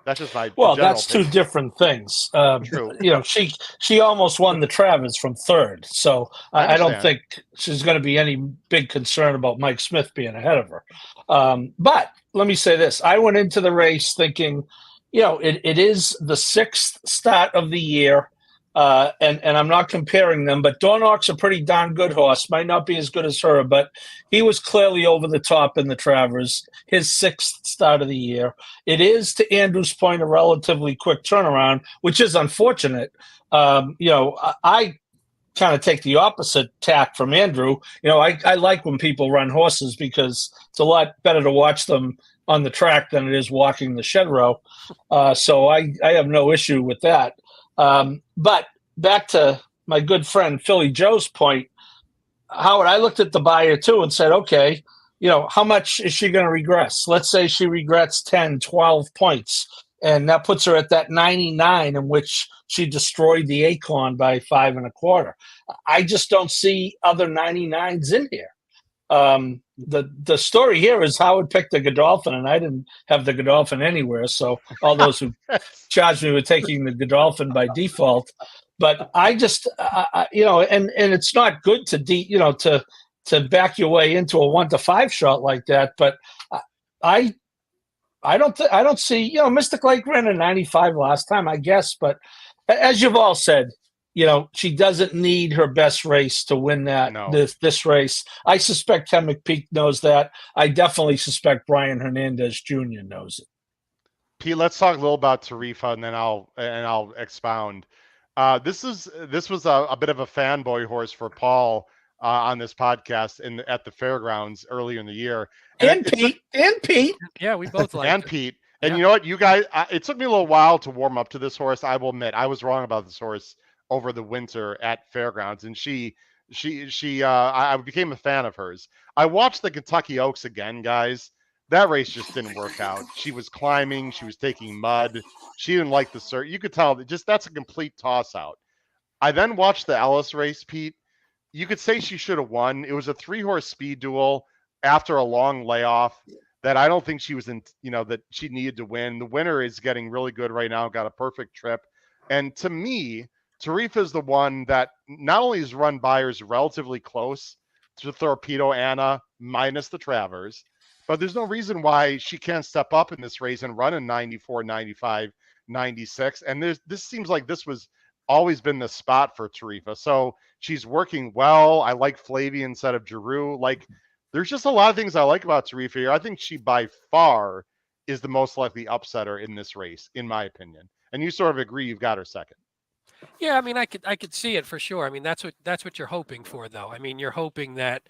That's just my Well, general that's opinion. two different things. True. You know, she almost won the Travers from third, so I don't understand. think she's going to be any big concern about Mike Smith being ahead of her. But let me say this: I went into the race thinking, you know, it is the 6th start of the year. And I'm not comparing them, but Dornock's a pretty darn good horse. Might not be as good as her, but he was clearly over the top in the Travers, his 6th start of the year. It is, to Andrew's point, a relatively quick turnaround, which is unfortunate. You know, I kind of take the opposite tack from Andrew. You know, I like when people run horses because it's a lot better to watch them on the track than it is walking the shed row. So I have no issue with that. But back to my good friend Philly Joe's point, Howard, I looked at the buyer too and said, okay, you know, how much is she going to regress? Let's say she regrets 10, 12 points, and that puts her at that 99 in which she destroyed the Acorn by 5 1/4. I just don't see other 99s in here. The story here is Howard picked the Godolphin, and I didn't have the Godolphin anywhere. So all those who charged me with taking the Godolphin by default, but I just, you know, and it's not good to back your way into a 1 to 5 shot like that. But I don't see, you know, Mystic Lake ran a 95 last time, I guess. But as you've all said, you know, she doesn't need her best race to win this race. I suspect Ken McPeak knows that. I definitely suspect Brian Hernandez Jr. knows it. Pete, let's talk a little about Tarifa, and then I'll expound. This was a bit of a fanboy horse for Paul on this podcast at the fairgrounds earlier in the year. And Pete. Yeah, we both like and Pete. And you know what, you guys, it took me a little while to warm up to this horse. I will admit, I was wrong about this horse over the winter at fairgrounds, and I became a fan of hers. I watched the Kentucky Oaks again, guys. That race just didn't work out. She was climbing, she was taking mud, she didn't like the cert. You could tell that that's a complete toss out. I then watched the Ellis race, Pete. You could say she should have won. It was a 3-horse speed duel after a long layoff that I don't think she was in, you know, that she needed to win. The winner is getting really good right now, got a perfect trip. And to me, Tarifa is the one that not only is run buyers relatively close to Torpedo Anna minus the Travers, but there's no reason why she can't step up in this race and run in 94, 95, 96. And this seems like this was always been the spot for Tarifa. So she's working well. I like Flavia instead of Giroux. Like, there's just a lot of things I like about Tarifa here. I think she by far is the most likely upsetter in this race, in my opinion. And you sort of agree you've got her second. Yeah, I mean, I could see it for sure. I mean, that's what you're hoping for, though. I mean, you're hoping that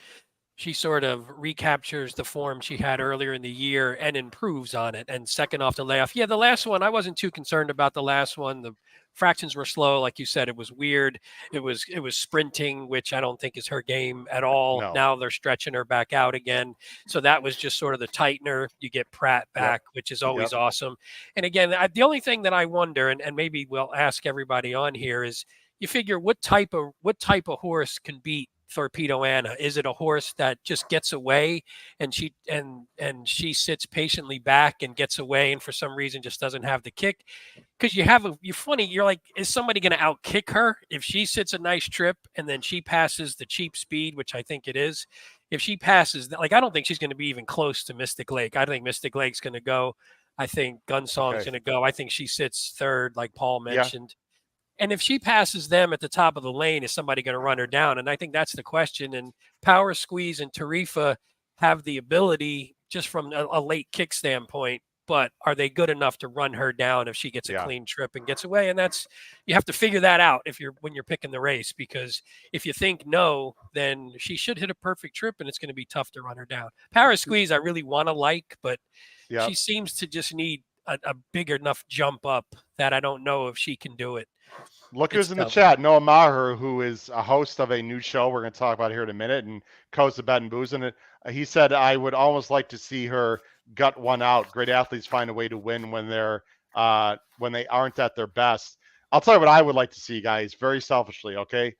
she sort of recaptures the form she had earlier in the year and improves on it. And second off the layoff, yeah, the last one, I wasn't too concerned about the last one. The fractions were slow, like you said. It was weird. It was sprinting, which I don't think is her game at all. No. Now they're stretching her back out again. So that was just sort of the tightener. You get Pratt back, which is always awesome. And again, the only thing that I wonder, and maybe we'll ask everybody on here, is you figure what type of horse can beat Torpedo Anna? Is it a horse that just gets away and she sits patiently back and gets away and for some reason just doesn't have the kick? Because you're funny. You're like, is somebody going to outkick her if she sits a nice trip and then she passes the cheap speed, which I think it is. If she passes that, like, I don't think she's going to be even close to Mystic Lake. I think Mystic Lake's going to go. I think Gunsong's going to go. I think she sits third, like Paul mentioned. And if she passes them at the top of the lane, is somebody going to run her down? And I think that's the question. And Power Squeeze and Tarifa have the ability just from a late kick standpoint, but are they good enough to run her down if she gets a clean trip and gets away? And that's, you have to figure that out when you're picking the race, because if you think no, then she should hit a perfect trip and it's going to be tough to run her down. Power Squeeze, I really want to like, but she seems to just need a big enough jump up that I don't know if she can do it. Look who's in the chat. Noah Maher, who is a host of a new show we're going to talk about here in a minute, and coach of Bet and Booze. And he said, I would almost like to see her gut one out. Great athletes find a way to win when they aren't at their best. I'll tell you what I would like to see, guys, very selfishly, okay?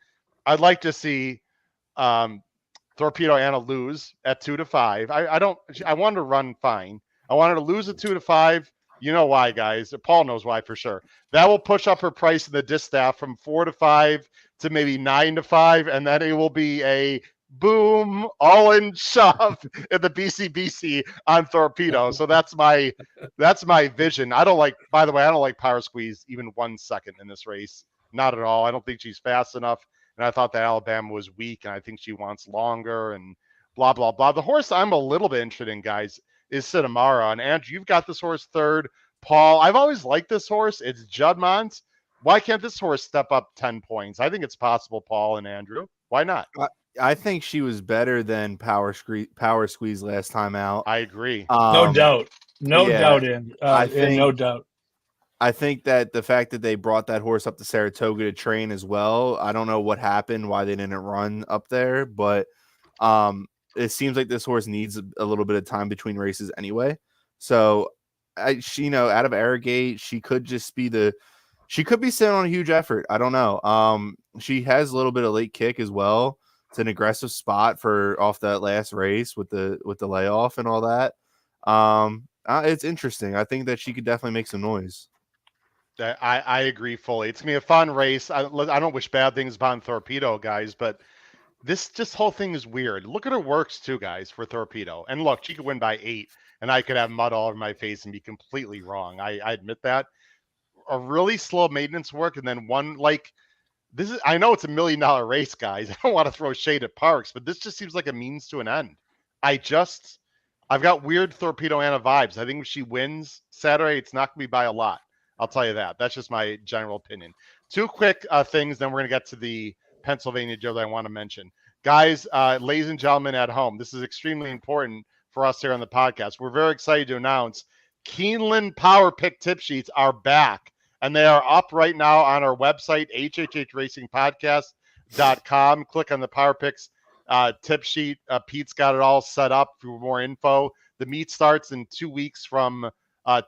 I'd like to see Torpedo Anna lose at 2-5. I want her to run fine. I want her to lose at 2-5. You know why, guys. Paul knows why for sure. That will push up her price in the distaff from 4-5 to maybe 9-5, and then it will be a boom, all in shove in the BCBC on Torpedo. So that's my vision. By the way, I don't like Power Squeeze even 1 second in this race. Not at all. I don't think she's fast enough. And I thought that Alabama was weak, and I think she wants longer and blah, blah, blah. The horse I'm a little bit interested in, guys, is Cinemara. And Andrew, you've got this horse third. Paul, I've always liked this horse. It's Juddmonte. Why can't this horse step up 10 points? I think it's possible, Paul and Andrew. Why not? I think she was better than Power Squeeze last time out. I agree. No doubt. No doubt. I think that the fact that they brought that horse up to Saratoga to train as well, I don't know what happened, why they didn't run up there, but it seems like this horse needs a little bit of time between races anyway. So she, out of Arrogate, she could be sitting on a huge effort. I don't know. She has a little bit of late kick as well. It's an aggressive spot for off that last race with the layoff and all that. It's interesting. I think that she could definitely make some noise. I agree fully. It's gonna be a fun race. I don't wish bad things upon Torpedo, guys, but this whole thing is weird. Look at her works too, guys, for Torpedo. And look, she could win by 8, and I could have mud all over my face and be completely wrong. I admit that. A really slow maintenance work, and then one this is. I know it's $1 million race, guys. I don't want to throw shade at Parx, but this just seems like a means to an end. I've got weird Torpedo Anna vibes. I think if she wins Saturday, it's not going to be by a lot. I'll tell you that. That's just my general opinion. 2 quick things, then we're going to get to the Pennsylvania Joe that I want to mention. Guys, ladies and gentlemen at home, this is extremely important for us here on the podcast. We're very excited to announce Keeneland Power Pick tip sheets are back, and they are up right now on our website, hhhracingpodcast.com. Click on the Power Picks tip sheet. Pete's got it all set up for more info. The meet starts in 2 weeks from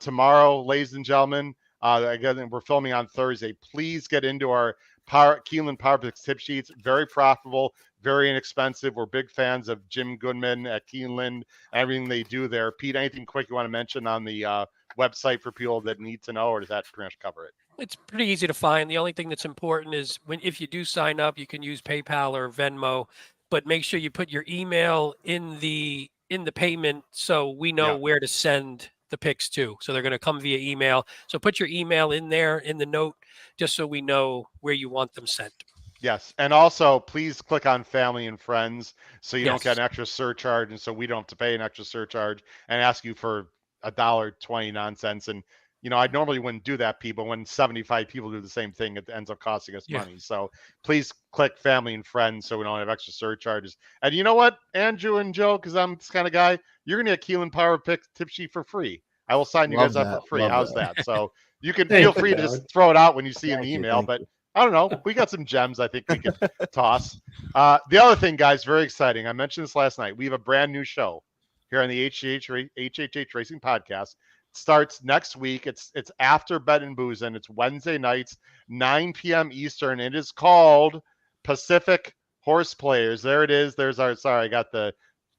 tomorrow, ladies and gentlemen. Again, we're filming on Thursday. Please get into our Keeneland Power Picks tip sheets. Very profitable, very inexpensive. We're big fans of Jim Goodman at Keeneland, everything they do there. Pete, anything quick you want to mention on the website for people that need to know, or does that pretty much cover it? It's pretty easy to find. The only thing that's important is if you do sign up, you can use PayPal or Venmo, but make sure you put your email in the payment so we know where to send the picks to. So they're going to come via email. So put your email in there in the note, just so we know where you want them sent. Yes. And also please click on family and friends so you don't get an extra surcharge. And so we don't have to pay an extra surcharge and ask you for $1.20 nonsense. And, I normally wouldn't do that, people. When 75 people do the same thing, it ends up costing us money. So please click family and friends so we don't have extra surcharges. And you know what, Andrew and Joe, because I'm this kind of guy, you're going to get Keeneland Power Pick tip sheet for free. I will sign you guys up for free. How's that? So you can feel free to just throw it out when you see in the email. But I don't know. We got some gems I think we could toss. The other thing, guys, very exciting. I mentioned this last night. We have a brand new show here on the HHH Racing Podcast. Starts next week. It's after Bet and Booze, and it's Wednesday nights, 9 p.m. Eastern. It is called Pacific Horse Players. There it is. There's our, sorry, I got the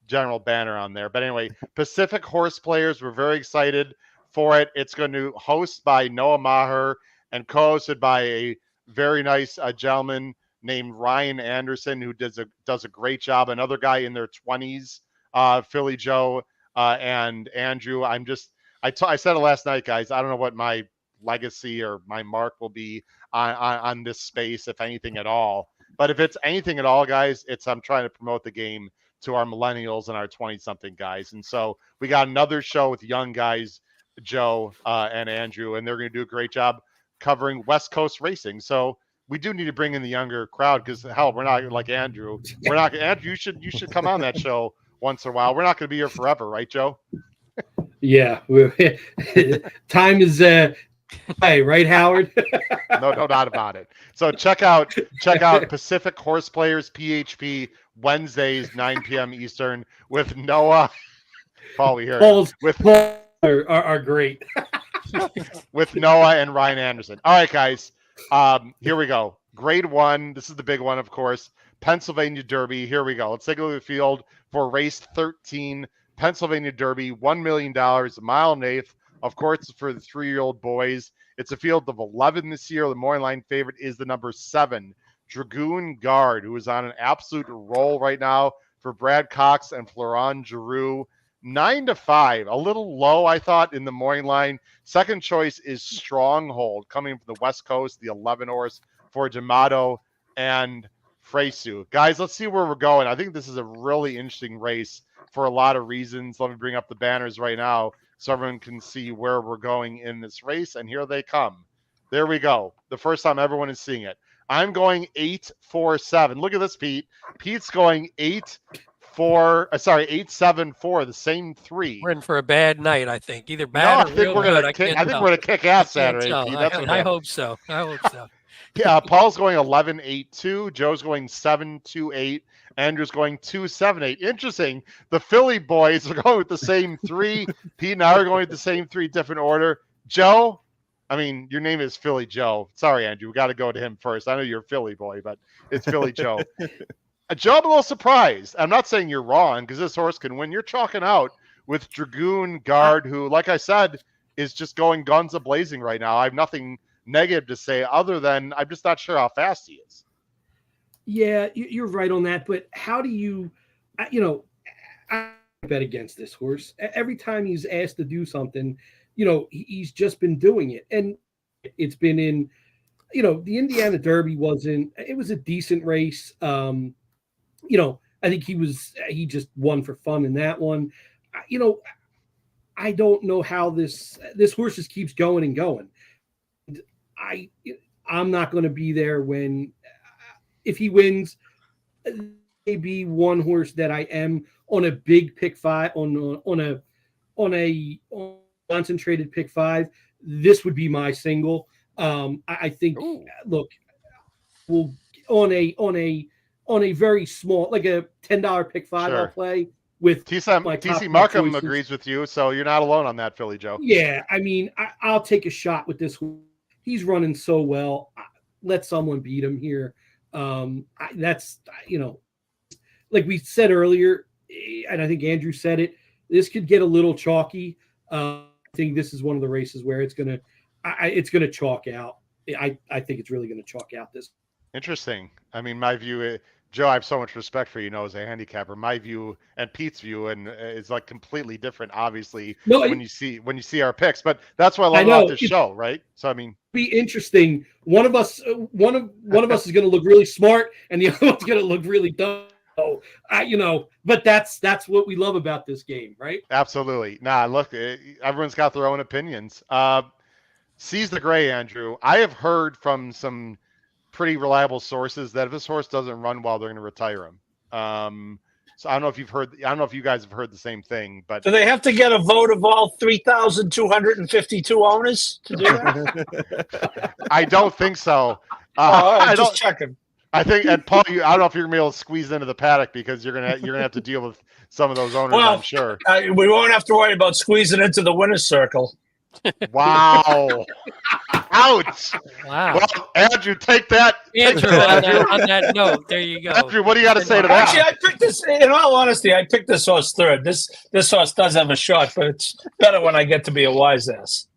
general banner on there. But anyway, Pacific Horse Players. We're very excited for it. It's going to host by Noah Maher and co-hosted by a very nice gentleman named Ryan Anderson, who does a great job. Another guy in their 20s, Philly Joe and Andrew. I said it last night, guys. I don't know what my legacy or my mark will be on this space, if anything at all. But if it's anything at all, guys, I'm trying to promote the game to our millennials and our 20-something guys. And so we got another show with young guys, Joe and Andrew, and they're going to do a great job covering West Coast racing. So we do need to bring in the younger crowd because, hell, we're not like Andrew. We're not Andrew. You should come on that show once in a while. We're not going to be here forever, right, Joe? Yeah, time is hey, right, Howard? No doubt about it. So check out Pacific Horse Players PHP Wednesdays 9 p.m. Eastern with Noah. Paul, we hear Paul's with Paul are great. with Noah and Ryan Anderson. All right, guys. Here we go. Grade 1. This is the big one, of course. Pennsylvania Derby. Here we go. Let's take a look at the field for race 13. Pennsylvania Derby, $1 million, a mile and eighth. Of course, it's for the 3-year-old boys. It's a field of 11 this year. The morning line favorite is the number 7, Dragoon Guard, who is on an absolute roll right now for Brad Cox and Florent Giroux. 9-5, a little low, I thought, in the morning line. Second choice is Stronghold, coming from the West Coast, the 11 horse for D'Amato and Fresu. Guys, let's see where we're going. I think this is a really interesting race for a lot of reasons. Let me bring up the banners right now so everyone can see where we're going in this race. And here they come. There we go. The first time everyone is seeing it. I'm going 8-4-7. Look at this, Pete. Pete's going 8-7-4, the same 3. We're in for a bad night, I think. Either bad or real good. I think we're gonna kick ass Saturday, Pete. I hope so. Yeah, Paul's going 11-8-2. Joe's going 7-2-8. Andrew's going 2-7-8. Interesting. The Philly boys are going with the same 3. Pete and I are going with the same 3, different order. Joe, I mean, your name is Philly Joe. Sorry, Andrew. We got to go to him first. I know you're a Philly boy, but it's Philly Joe. Joe, I'm a little surprised. I'm not saying you're wrong because this horse can win. You're chalking out with Dragoon Guard, who, like I said, is just going guns a-blazing right now. I have nothing negative to say other than I'm just not sure how fast he is. Yeah, you're right on that. But how do you, I bet against this horse. Every time he's asked to do something, he's just been doing it. And it's been in, the Indiana Derby it was a decent race. I think he just won for fun in that one. I don't know how this horse just keeps going and going. I'm not going to be there when, if he wins, maybe one horse that I am on a big pick 5 on a concentrated pick 5. This would be my single. I think. Ooh. Look, we'll on a very small, like a $10 pick 5. Sure. I'll play with TC Markham choices. Agrees with you, so you're not alone on that, Philly Joe. Yeah, I mean, I'll take a shot with this horse. He's running so well. Let someone beat him here. That's, like we said earlier, and I think Andrew said it, this could get a little chalky. I think this is one of the races where it's going to chalk out. I think it's really going to chalk out this. Interesting. I mean, my view, Joe, I have so much respect for you, as a handicapper. My view and Pete's view is like completely different, obviously, when you see our picks. But that's what I love about this show, right? So I mean, be interesting. One of us is going to look really smart, and the other one's going to look really dumb. So, but that's what we love about this game, right? Absolutely. Nah, look, everyone's got their own opinions. Seize the Gray, Andrew. I have heard from some pretty reliable sources that if this horse doesn't run well, they're going to retire him. So I don't know if you guys have heard the same thing, but do they have to get a vote of all 3,252 owners to do that? I don't think so. I'm just checking. I think, and Paul, I don't know if you're gonna be able to squeeze into the paddock because you're gonna have to deal with some of those owners. I'm sure we won't have to worry about squeezing into the winner's circle. Wow. Ouch. Wow. Well, Andrew, take that. Andrew, on that note, there you go. Andrew, what do you got to say to that? Actually, I picked this. In all honesty, I picked this horse third. This horse does have a shot, but it's better when I get to be a wise ass.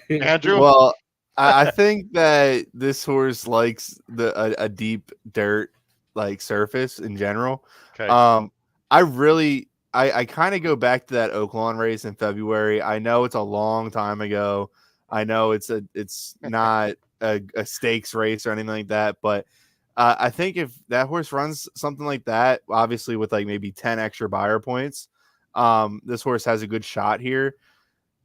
Andrew? Well, I think that this horse likes a deep dirt like surface in general. Okay. I kind of go back to that Oaklawn race in February. I know it's a long time ago. I know it's not a stakes race or anything like that, but I think if that horse runs something like that, obviously with like maybe 10 extra buyer points, this horse has a good shot here.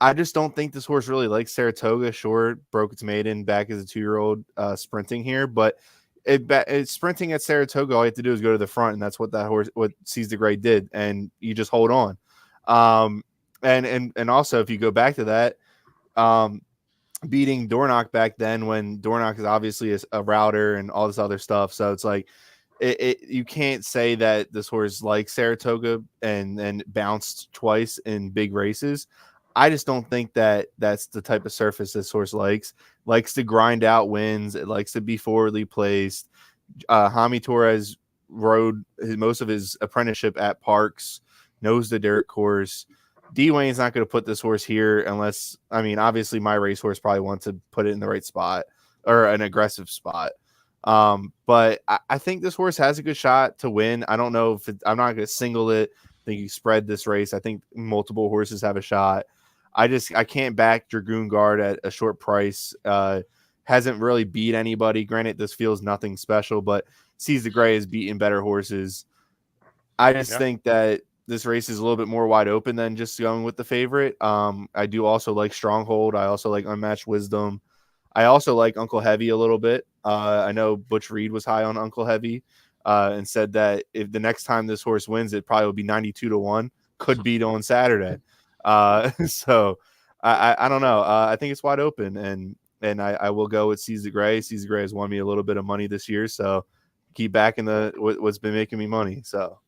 I just don't think this horse really likes Saratoga. Sure, broke its maiden back as a 2-year-old sprinting here, but it's sprinting at Saratoga. All you have to do is go to the front, and that's what that horse, what Seize the Grey did, and you just hold on. And also if you go back to that, beating Dornoch back then when Dornoch is obviously a router and all this other stuff, so it's like you can't say that this horse likes Saratoga and bounced twice in big races. I just don't think that that's the type of surface this horse likes to grind out wins. It likes to be forwardly placed. Jaime Torres rode most of his apprenticeship at Parx, knows the dirt course. D. Wayne's not going to put this horse here unless, I mean, obviously my racehorse probably wants to put it in the right spot or an aggressive spot. But I think this horse has a good shot to win. I don't know if I'm not going to single it. I think you spread this race. I think multiple horses have a shot. I can't back Dragoon Guard at a short price. Hasn't really beat anybody. Granted, this feels nothing special, but Seize the Grey has beaten better horses. I just think that this race is a little bit more wide open than just going with the favorite. I do also like Stronghold. I also like Unmatched Wisdom. I also like Uncle Heavy a little bit. I know Butch Reed was high on Uncle Heavy and said that if the next time this horse wins, it probably will be 92-1. Could beat on Saturday. So I don't know. I think it's wide open, and I will go with Seize the Grey. Seize the Grey has won me a little bit of money this year, so keep backing what's been making me money. So,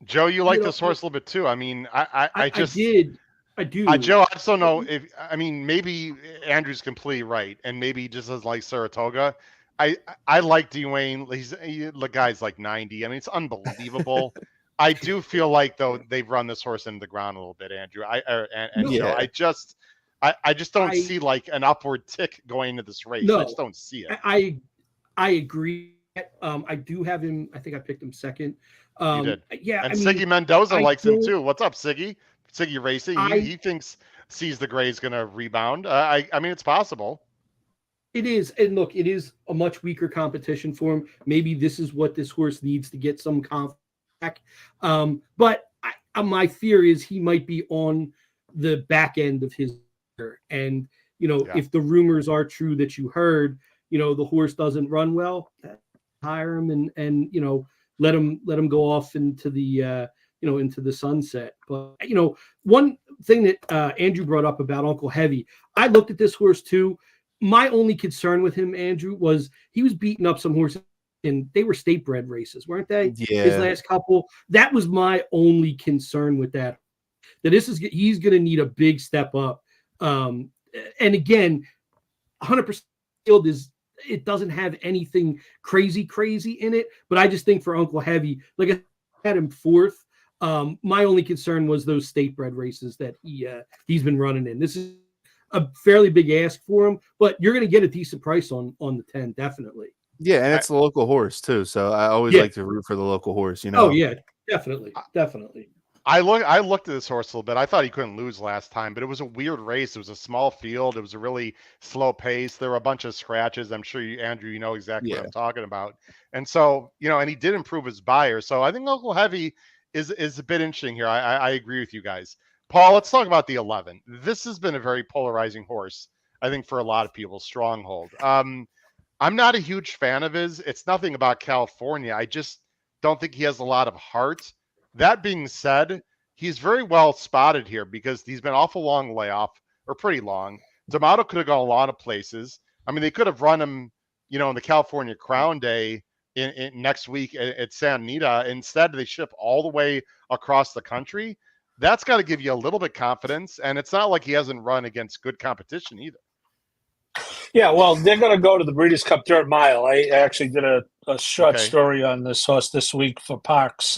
Joe, you like this horse a little bit too. I mean, I do. Joe, I just don't know if maybe Andrew's completely right, and maybe he just doesn't like Saratoga. I like Dwayne. The guy's like 90. I mean, it's unbelievable. I do feel like though they've run this horse into the ground a little bit, Andrew. Joe, I just don't see like an upward tick going into this race. I just don't see it. I agree. I do have him. I think I picked him second. You did. Yeah. And Siggy Mendoza likes him too. What's up, Siggy? Siggy Racing. He thinks Seize the Grey is going to rebound. I mean, it's possible. It is. And look, it is a much weaker competition for him. Maybe this is what this horse needs to get some confidence back. But my fear is he might be on the back end of his career. And, if the rumors are true that you heard, the horse doesn't run well, hire him and let him go off into the, into the sunset. But, one thing that Andrew brought up about Uncle Heavy, I looked at this horse too. My only concern with him, Andrew, was he was beating up some horses and they were state bred races, weren't they? Yeah. His last couple. That was my only concern with that. That he's going to need a big step up. And again, 100% field it doesn't have anything crazy in it. But I just think for Uncle Heavy, like I had him fourth. My only concern was those state bred races that he's been running in. This is a fairly big ask for him, but you're going to get a decent price on the 10, definitely. Yeah, and it's the local horse too, so I always like to root for the local horse. Oh yeah, definitely. I looked at this horse a little bit. I thought he couldn't lose last time, but it was a weird race. It was a small field. It was a really slow pace. There were a bunch of scratches. I'm sure Andrew, you know exactly what I'm talking about. And so, and he did improve his buyer. So I think Uncle Heavy is a bit interesting here. I agree with you guys. Paul, let's talk about the 11. This has been a very polarizing horse, I think, for a lot of people. Stronghold. I'm not a huge fan of his. It's nothing about California. I just don't think he has a lot of heart. That being said, he's very well spotted here because he's been off a long layoff, or pretty long. D'Amato could have gone a lot of places. I mean, they could have run him, in the California Crown Day in next week at Santa Anita. Instead, they ship all the way across the country. That's got to give you a little bit of confidence. And it's not like he hasn't run against good competition either. Yeah, well, they're going to go to the Breeders' Cup Dirt Mile. I actually did a short story on this horse this week for Parx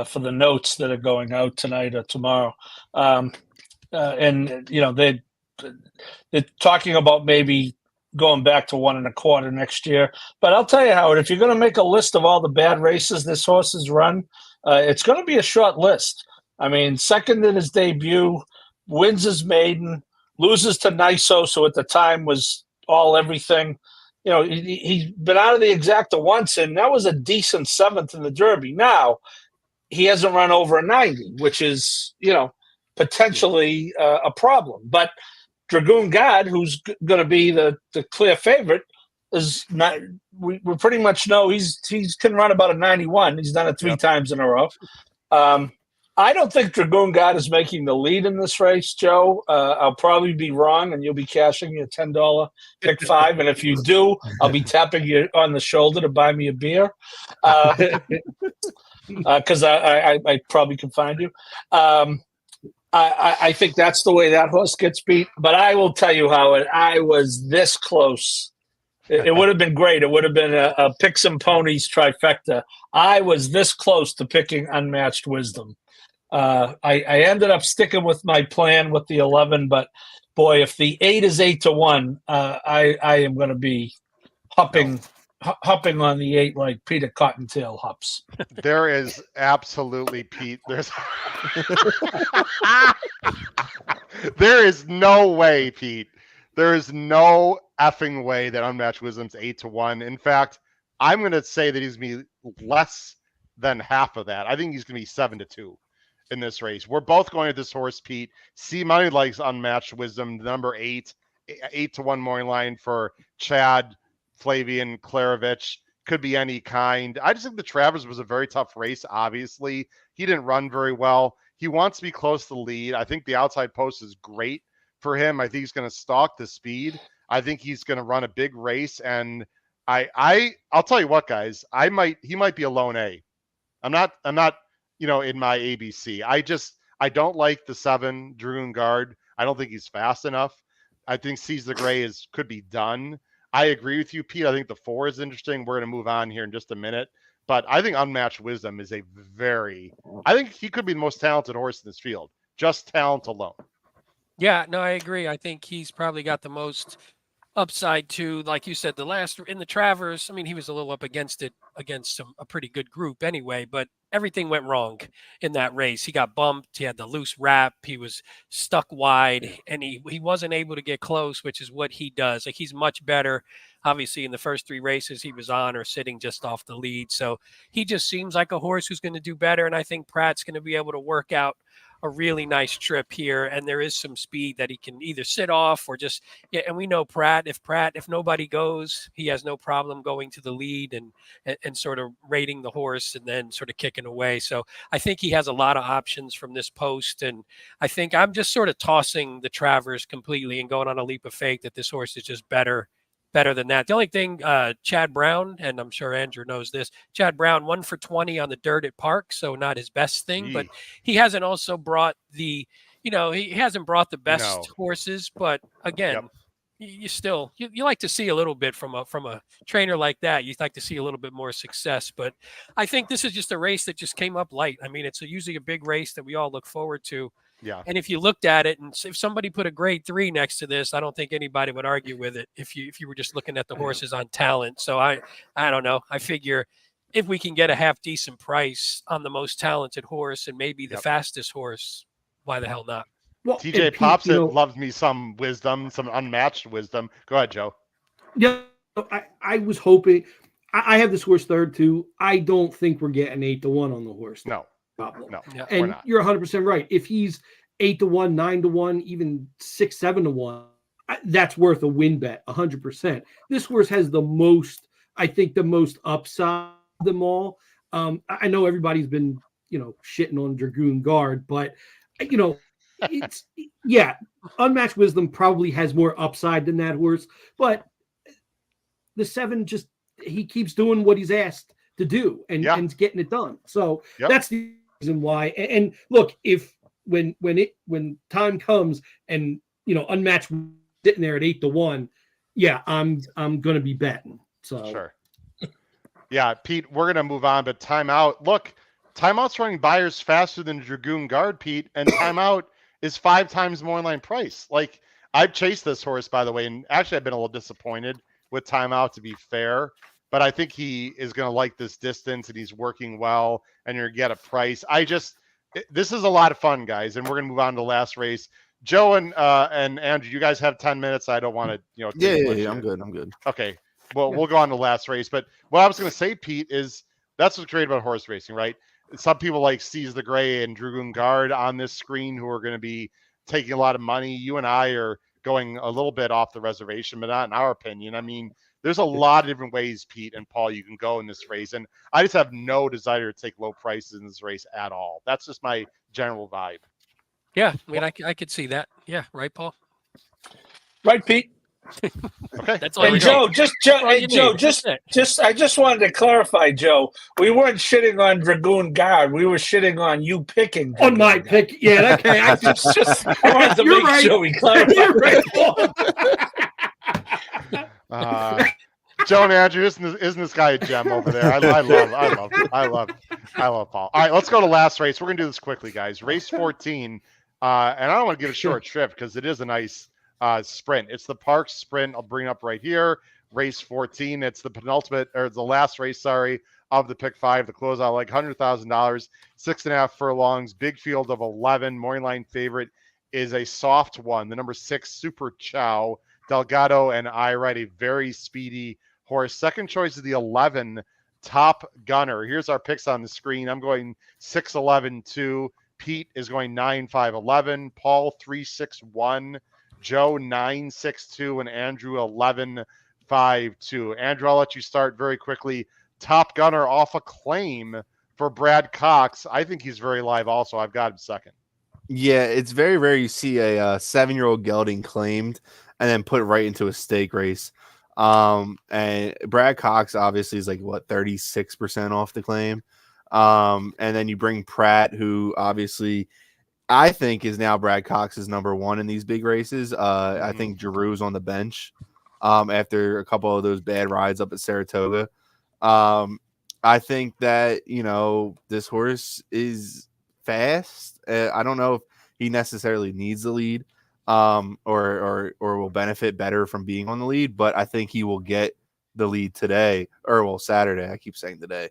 for the notes that are going out tonight or tomorrow. And, they're talking about maybe going back to 1.25 next year. But I'll tell you, Howard, if you're going to make a list of all the bad races this horse has run, it's going to be a short list. I mean, second in his debut, wins his maiden, loses to Niso, so at the time was all everything. He's been out of the exacta once, and that was a decent 7th in the Derby. Now, he hasn't run over a 90, which is, potentially a problem. But Dragoon God, who's going to be the clear favorite, is not. We pretty much know he can run about a 91. He's done it 3 times in a row. I don't think Dragoon God is making the lead in this race, Joe. I'll probably be wrong, and you'll be cashing your $10 pick 5. And if you do, I'll be tapping you on the shoulder to buy me a beer, because I probably can find you. I think that's the way that horse gets beat. But I will tell you, Howard, I was this close. It would have been great. It would have been a pick some ponies trifecta. I was this close to picking Unmatched Wisdom. I ended up sticking with my plan with the 11, but boy, if the 8 is 8-1, I am going to be hopping on the 8 like Peter Cottontail hops. There is absolutely, Pete. There is no way, Pete. There is no effing way that Unmatched Wisdom's 8-1. In fact, I'm going to say that he's going to be less than half of that. I think he's going to be 7-2 in this race. We're both going at this horse, Pete. C Money likes Unmatched Wisdom, number 8, 8-1 morning line for Chad, Flavian, Klarovich. Could be any kind. I just think the Travers was a very tough race, obviously. He didn't run very well. He wants to be close to the lead. I think the outside post is great for him. I think he's going to stalk the speed. I think he's going to run a big race. And I'll tell you what, guys, he might be a lone A. I'm not, in my ABC. I don't like the 7 Dragoon Guard. I don't think he's fast enough. I think Seize the Gray could be done. I agree with you, Pete. I think the 4 is interesting. We're going to move on here in just a minute. But I think Unmatched Wisdom is I think he could be the most talented horse in this field. Just talent alone. Yeah, no, I agree. I think he's probably got the most upside to, like you said, the last in the Travers. I mean, he was a little up against a pretty good group anyway, but everything went wrong in that race. He got bumped. He had the loose wrap. He was stuck wide, and he wasn't able to get close, which is what he does. Like, he's much better. Obviously, in the first 3 races he was on or sitting just off the lead. So he just seems like a horse who's going to do better, and I think Pratt's going to be able to work out a really nice trip here, and there is some speed that he can either sit off or just and we know Pratt, if nobody goes, he has no problem going to the lead and sort of rating the horse and then sort of kicking away. So I think he has a lot of options from this post, and I think I'm just sort of tossing the Travers completely and going on a leap of faith that this horse is just better than that. The only thing, Chad Brown, and I'm sure Andrew knows this, Chad Brown 1 for 20 on the dirt at Parx, so not his best thing, but he hasn't also brought he hasn't brought the best horses, but again, you still, you like to see a little bit from a trainer like that. You'd like to see a little bit more success, but I think this is just a race that just came up light. I mean, it's usually a big race that we all look forward to. Yeah. And if you looked at it, and if somebody put a grade 3 next to this, I don't think anybody would argue with it if you were just looking at the horses on talent. So I don't know. I figure if we can get a half decent price on the most talented horse and maybe the fastest horse, why the hell not? Well, TJ Popsit loves me some Wisdom, some Unmatched Wisdom. Go ahead, Joe. Yeah, I was hoping. I have this horse third too. I don't think we're getting 8-1 on the horse. No. Problem. No, and you're 100% right. If he's 8-1, 9-1, even 6-7-1, that's worth a win bet, 100%. This horse has the most upside of them all. I know everybody's been, shitting on Dragoon Guard, but it's Unmatched Wisdom probably has more upside than that horse, but the 7 he keeps doing what he's asked to do and getting it done. So that's the reason why. And look, if when time comes and Unmatched sitting there at 8-1, yeah, I'm going to be betting. So Sure. Yeah, Pete, we're going to move on, but timeout. Look, timeout's running buyers faster than Dragoon Guard, Pete, and timeout is 5 times more line price. Like, I've chased this horse, by the way, and actually I've been a little disappointed with timeout, to be fair, but I think he is going to like this distance and he's working well and you're going to get a price. This is a lot of fun, guys, and we're going to move on to the last race. Joe and Andrew, you guys have 10 minutes. I don't want to, Yeah, I'm good. Okay. Well, we'll go on to the last race. But what I was going to say, Pete, is that's what's great about horse racing, right? Some people like Seize the Gray and Dragoon Guard on this screen who are going to be taking a lot of money. You and I are going a little bit off the reservation, but not in our opinion. I mean, there's a lot of different ways, Pete and Paul, you can go in this race. And I just have no desire to take low prices in this race at all. That's just my general vibe. Yeah, I mean, I could see that. Yeah, right, Paul. Right, Pete. Okay. That's all. And we Joe, need. I just wanted to clarify, Joe. We weren't shitting on Dragoon Guard. We were shitting on you picking on Dragoon my Guard. pick. Yeah, okay. I wanted to You're make right. sure we clarified. You're right, Paul. Joe and Andrew, isn't this guy a gem over there? I love Paul. All right, let's go to last race. We're gonna do this quickly, guys. Race 14, and I don't want to give a short shrift because it is a nice sprint. It's the Parx Sprint. I'll bring it up right here. Race 14. It's the penultimate or the last race, of the pick 5. The closeout, like $100,000, 6.5 furlongs, big field of 11. Morning line favorite is a soft one. The number 6 Super Chow, Delgado and a very speedy horse. Second choice is the 11 Top Gunner. Here's our picks on the screen. I'm going 6-11-2. Pete is going 9-5-11. Paul 3-6-1. Joe 9-6-2 and Andrew 11-5-2. Andrew, I'll let you start very quickly. Top Gunner off a claim for Brad Cox. I think he's very live also. I've got him second. Yeah, it's very rare you see a 7-year-old gelding claimed and then put right into a stake race. And Brad Cox obviously is like 36% off the claim. And then you bring Pratt, who obviously I think is now Brad Cox's number 1 in these big races. I think Giroux's on the bench after a couple of those bad rides up at Saratoga. I think that, this horse is fast. I don't know if he necessarily needs the lead or will benefit better from being on the lead, but I think he will get the lead today Saturday. I keep saying today.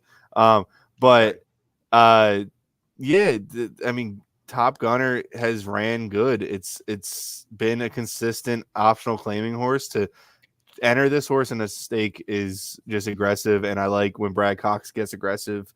Top Gunner has ran good. It's been a consistent optional claiming horse. To enter this horse in a stake is just aggressive, and I like when Brad Cox gets aggressive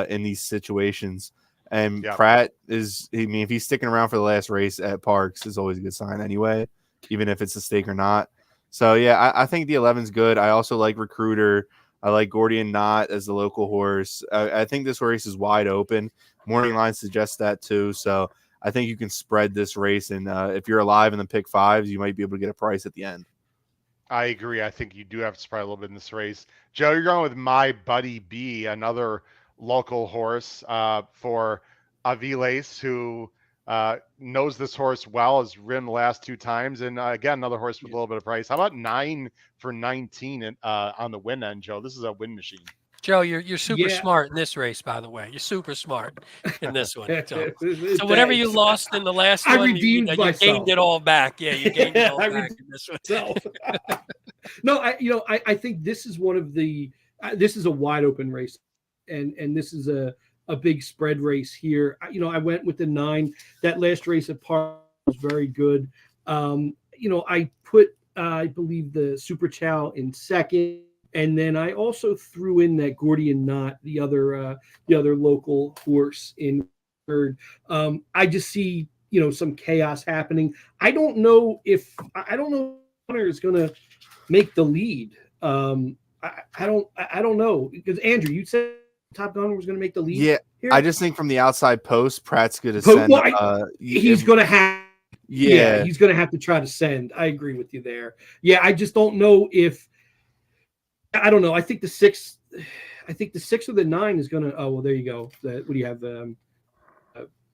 in these situations. And Pratt is, if he's sticking around for the last race at Parx, is always a good sign anyway, even if it's a stake or not. So yeah, I think the 11's good. I also like Recruiter. I like Gordian Knot as the local horse. I think this race is wide open. Morning line suggests that too. So I think you can spread this race. And if you're alive in the pick 5s, you might be able to get a price at the end. I agree. I think you do have to spread a little bit in this race. Joe, you're going with My Buddy B, another local horse for Aviles, who knows this horse well, has ridden the last 2 times. And again, another horse with a little bit of price. How about 9 for 19 on the win end, Joe? This is a win machine. Joe, you're super smart in this race, by the way. You're super smart in this one. So whatever you lost in the last one, you gained it all back. Yeah, you gained it all back in this one. No, I think this is one of the this is a wide open race, and this is a big spread race here. I went with the 9. That last race at Park was very good. I put I believe the Super Chow in second. And then I also threw in that Gordian Knot, the other local horse in third. I just see some chaos happening. I don't know if Hunter is going to make the lead. I don't know, because Andrew, you said Top Gunner was going to make the lead. Yeah, here? I just think from the outside post, Pratt's going to send. He's going to have. Yeah, he's going to have to try to send. I agree with you there. Yeah, I just don't know if. I don't know. I think the 6 or the 9 is going to. Oh well, there you go. What do you have?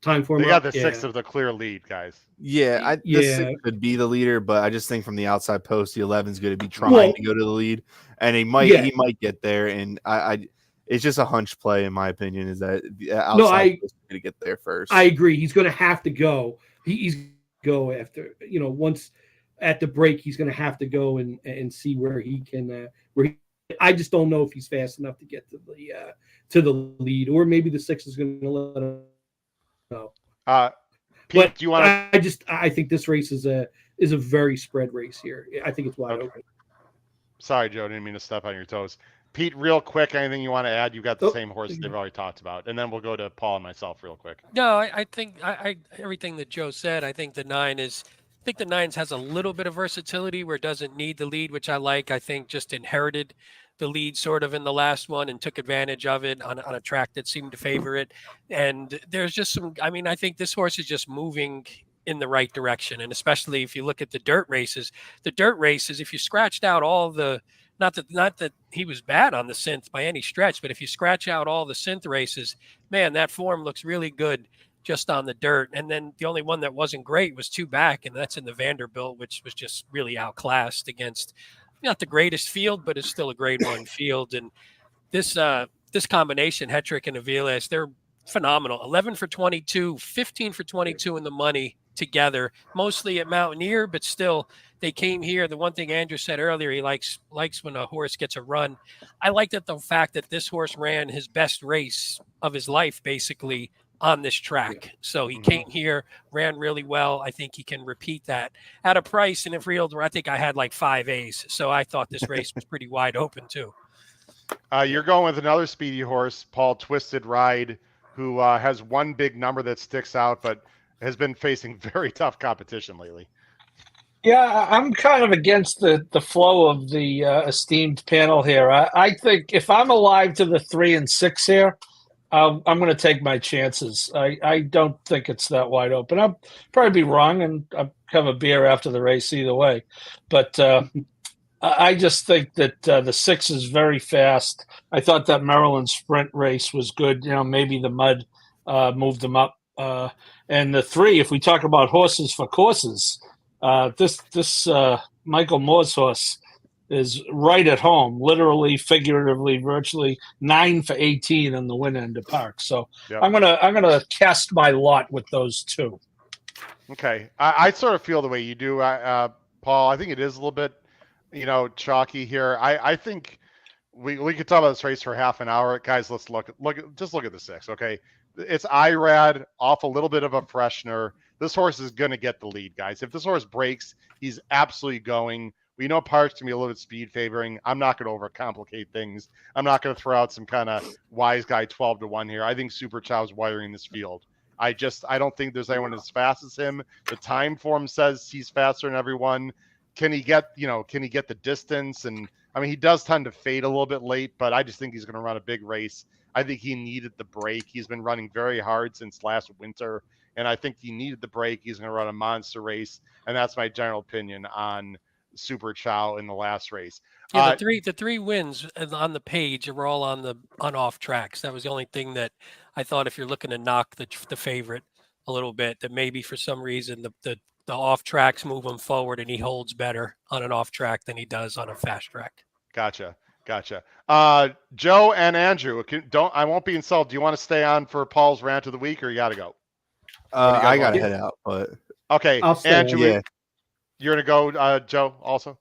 time form. They got the yeah. 6 of the clear lead, guys. Yeah, the Yeah. 6 could be the leader, but I just think from the outside post, the 11's going to be trying to go to the lead, and he might get there. And I it's just a hunch play in my opinion. Is that the outside post is going to get there first? I agree. He's going to have to go. He's go after once at the break. He's going to have to go and see where he can. I just don't know if he's fast enough to get to the lead, or maybe the 6 is going to let him go. Pete, But do you want to? I think this race is a very spread race here. I think it's wide open. Sorry, Joe, didn't mean to step on your toes. Pete, real quick, anything you want to add? You got the same horse they've already talked about, and then we'll go to Paul and myself real quick. No, I think everything that Joe said. I think the 9's has a little bit of versatility where it doesn't need the lead, which I like. I think just inherited the lead sort of in the last one and took advantage of it on a track that seemed to favor it. And there's just some. I mean, I think this horse is just moving in the right direction, and especially if you look at the dirt races, if you scratched out all the. Not that he was bad on the synth by any stretch, but if you scratch out all the synth races, man, that form looks really good just on the dirt. And then the only one that wasn't great was 2 back, and that's in the Vanderbilt, which was just really outclassed against not the greatest field, but it's still a grade 1 field. And this combination, Hetrick and Aviles, they're phenomenal. 11 for 22, 15 for 22 in the money together, mostly at Mountaineer, but still they came here. The one thing Andrew said earlier, he likes when a horse gets a run. I like the fact that this horse ran his best race of his life, basically, on this track. So he came here, ran really well. I think he can repeat that at a price. And if real, I think I had like 5 A's. So I thought this race was pretty wide open too. You're going with another speedy horse, Paul, Twisted Ride, who has one big number that sticks out, but has been facing very tough competition lately. Yeah, I'm kind of against the flow of the esteemed panel here. I think if I'm alive to the 3 and 6 here, I'm going to take my chances. I don't think it's that wide open. I'll probably be wrong, and I'll have a beer after the race either way. But I just think that the 6 is very fast. I thought that Maryland Sprint race was good. Maybe the mud moved them up. And the 3, if we talk about horses for courses, this Michael Moore's horse is right at home, literally, figuratively, virtually 9 for 18 on the win end of Parx. So yep. I'm gonna cast my lot with those 2. Okay, I sort of feel the way you do, Paul. I think it is a little bit, chalky here. I think we could talk about this race for half an hour, guys. Let's look at the 6. Okay, it's IRAD off a little bit of a freshener. This horse is going to get the lead, guys. If this horse breaks, he's absolutely going. We know Parx can be a little bit speed favoring. I'm not going to overcomplicate things. I'm not going to throw out some kind of wise guy 12-1 here. I think Super Chow's wiring this field. I don't think there's anyone as fast as him. The time form says he's faster than everyone. Can he get the distance? And I mean, he does tend to fade a little bit late, but I just think he's going to run a big race. I think he needed the break. He's been running very hard since last winter, and I think he needed the break. He's going to run a monster race, and that's my general opinion on Super Chow in the last race. Yeah, the three wins on the page were all on off tracks. That was the only thing that I thought, if you're looking to knock the favorite a little bit, that maybe for some reason the off tracks move him forward, and he holds better on an off track than he does on a fast track. Gotcha. Joe and Andrew, I won't be insulted. Do you want to stay on for Paul's rant of the week, or you got to go? I got to head out, but okay. Andrew, you're gonna go. Joe, also.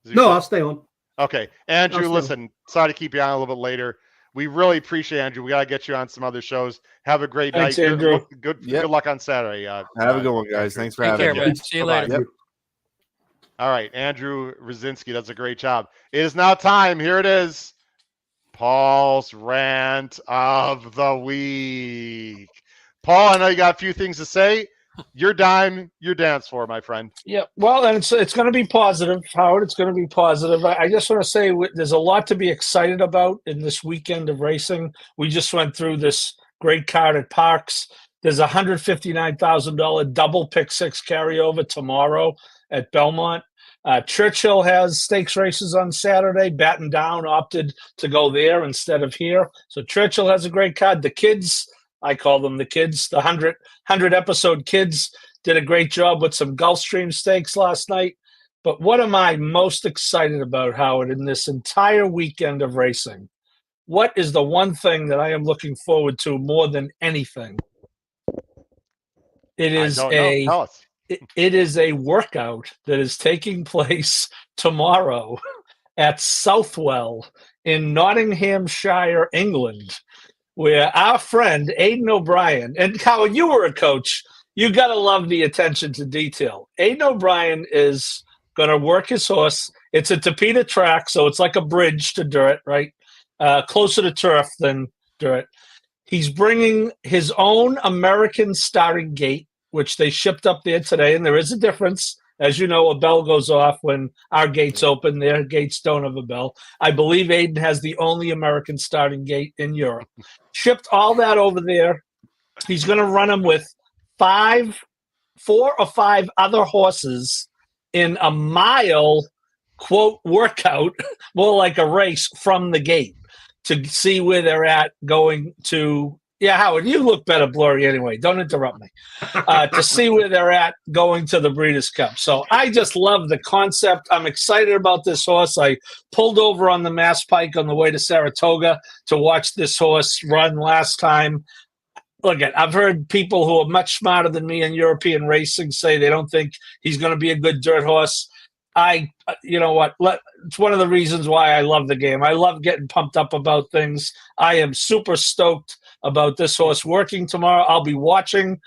No, I'll stay on. Okay, Andrew. Listen, sorry to keep you on a little bit later. We really appreciate Andrew. We gotta get you on some other shows. Have a great night. Andrew. Good luck on Saturday. Have a good one, guys. Thanks for having me. See you later. Yep. All right, Andrew Rosinski does a great job. It is now time. Here it is. Paul's rant of the week. Paul, I know you got a few things to say. Your dime, your dance floor, my friend. Yeah, well, and it's going to be positive, Howard. It's going to be positive. I just want to say there's a lot to be excited about in this weekend of racing. We just went through this great card at Parx. There's a $159,000 double pick 6 carryover tomorrow at Belmont. Churchill has stakes races on Saturday. Batten Down opted to go there instead of here. So Churchill has a great card. The kids I call them the kids. The 100 episode kids did a great job with some Gulfstream Stakes last night. But what am I most excited about, Howard, in this entire weekend of racing? What is the one thing that I am looking forward to more than anything? It is I don't know. Tell us. it is a workout that is taking place tomorrow at Southwell in Nottinghamshire, England, where our friend Aidan O'Brien, and Howard, you were a coach. You got to love the attention to detail. Aidan O'Brien is going to work his horse. It's a Tapeta track, so it's like a bridge to dirt, right? Closer to turf than dirt. He's bringing his own American starting gate, which they shipped up there today, and there is a difference. As you know, a bell goes off when our gates open. Their gates don't have a bell. I believe Aidan has the only American starting gate in Europe. Shipped all that over there. He's going to run them with 4 or 5 other horses in a mile, quote, workout, more like a race from the gate to see where they're at going to. Yeah, Howard, you look better blurry anyway. Don't interrupt me. To see where they're at going to the Breeders' Cup. So I just love the concept. I'm excited about this horse. I pulled over on the Mass Pike on the way to Saratoga to watch this horse run last time. Look, I've heard people who are much smarter than me in European racing say they don't think he's going to be a good dirt horse. You know what? It's one of the reasons why I love the game. I love getting pumped up about things. I am super stoked about this horse working tomorrow. I'll be watching,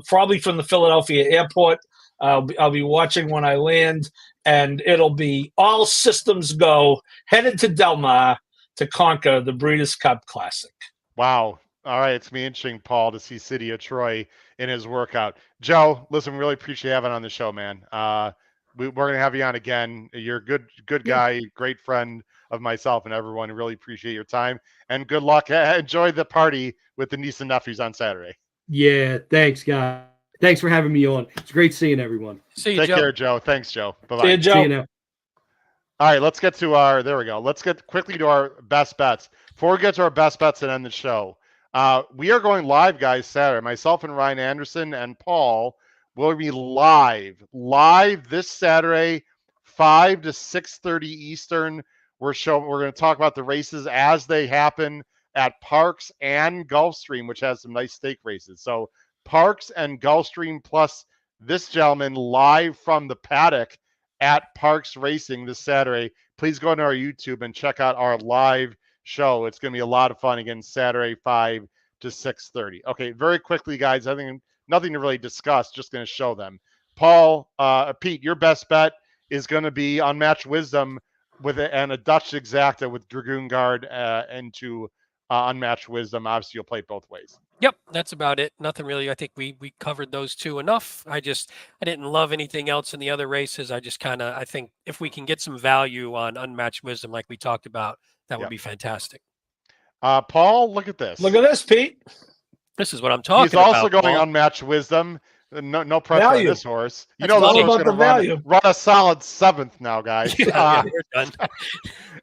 probably from the Philadelphia airport. I'll be watching when I land, and it'll be all systems go, headed to Del Mar to conquer the Breeders' Cup Classic. Wow. All right. It's me interesting, Paul, to see City of Troy in his workout. Joe, listen, really appreciate having on the show, man. We're going to have you on again. You're a good guy, great friend of myself and everyone. Really appreciate your time, and good luck. Enjoy the party with the niece and nephews on Saturday. Yeah, thanks, guys. Thanks for having me on. It's great seeing everyone. See you, Take Joe. care, Joe. Thanks, Joe. Bye-bye. See you, Joe. See you now. All right, let's get to there we go. Let's get quickly to our best bets. Before we get to our best bets and end the show, we are going live, guys, Saturday. Myself and Ryan Anderson and Paul will be live this Saturday, 5 to 6:30 Eastern. We're going to talk about the races as they happen at Parx and Gulfstream, which has some nice stake races. So Parx and Gulfstream plus this gentleman live from the paddock at Parx Racing this Saturday. Please go to our YouTube and check out our live show. It's going to be a lot of fun again, Saturday, 5 to 6:30. Okay, very quickly, guys. I think nothing to really discuss, just going to show them. Paul, Pete, your best bet is going to be Unmatched Wisdom and a Dutch Exacta with Dragoon Guard into Unmatched Wisdom. Obviously, you'll play it both ways. Yep, that's about it. Nothing really. I think we covered those two enough. I didn't love anything else in the other races. I think if we can get some value on Unmatched Wisdom like we talked about, that would be fantastic. Paul, look at this. Look at this, Pete. This is what I'm talking about. He's also going Paul. Unmatched Wisdom. No pressure on this horse. You That's know this all horse about going the to run a solid 7th now, guys. Yeah, we're done.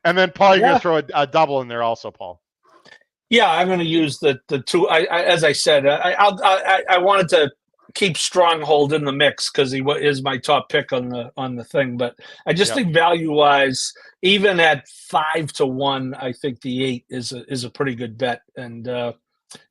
And then, Paul, you're going to throw a double in there also, Paul. Yeah, I'm going to use the two. As I said, I wanted to keep Stronghold in the mix because he is my top pick on the thing. But I just think value wise, even at 5 to 1, I think the 8 is a pretty good bet. And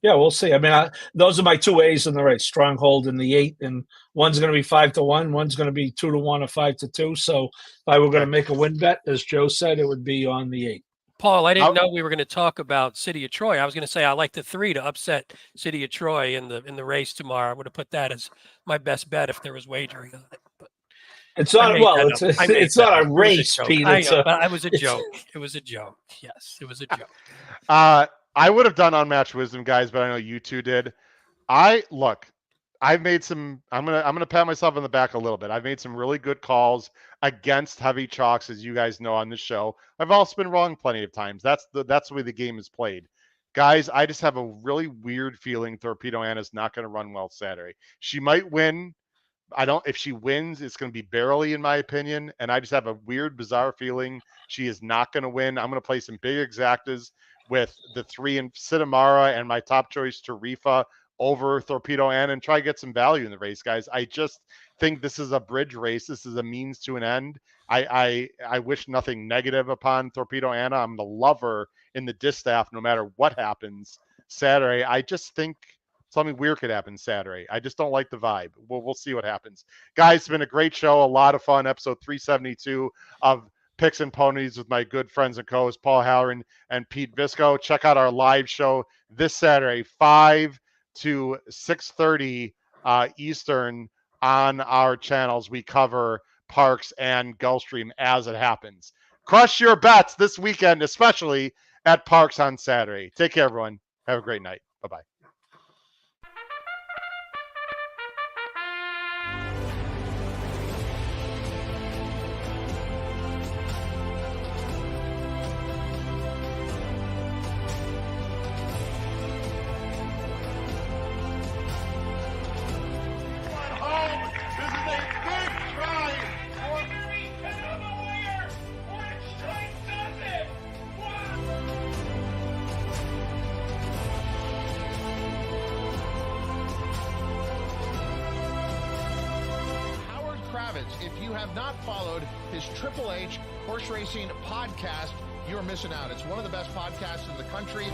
yeah, we'll see. I mean, those are my 2 A's in the race: Stronghold and the 8. And one's going to be 5 to 1, one's going to be 2 to 1 or 5 to 2. So if I were going to make a win bet, as Joe said, it would be on the 8. Paul, I didn't know we were going to talk about City of Troy. I was going to say I like the 3 to upset City of Troy in the race tomorrow. I would have put that as my best bet if there was wagering on it. But it's not it's not a race, Pete. It was a joke. It was a joke. Yes, it was a joke. I would have done Unmatched Wisdom, guys, but I know you two did. I've made some. I'm gonna pat myself on the back a little bit. I've made some really good calls against heavy chalks, as you guys know on this show. I've also been wrong plenty of times. That's the way the game is played, guys. I just have a really weird feeling Torpedo Anna's not going to run well Saturday. She might win. If she wins, it's going to be barely, in my opinion. And I just have a weird, bizarre feeling she is not going to win. I'm going to play some big exactas with the 3 in Sitamara and my top choice Tarifa over Torpedo Anna and try to get some value in the race, guys. I just think this is a bridge race. This is a means to an end. I wish nothing negative upon Torpedo Anna. I'm the lover in the distaff no matter what happens Saturday. I just think something weird could happen Saturday. I just don't like the vibe. We'll see what happens. Guys, it's been a great show. A lot of fun. Episode 372 of Picks and Ponies with my good friends and co-hosts Paul Halloran and Pete Visco. Check out our live show this Saturday, 5 to 6:30 Eastern on our channels. We cover Parx and Gulfstream as it happens. Crush your bets this weekend, especially at Parx on Saturday. Take care, everyone. Have a great night. Bye-bye. If you have not followed his Triple H Horse Racing podcast, you're missing out. It's one of the best podcasts in the country.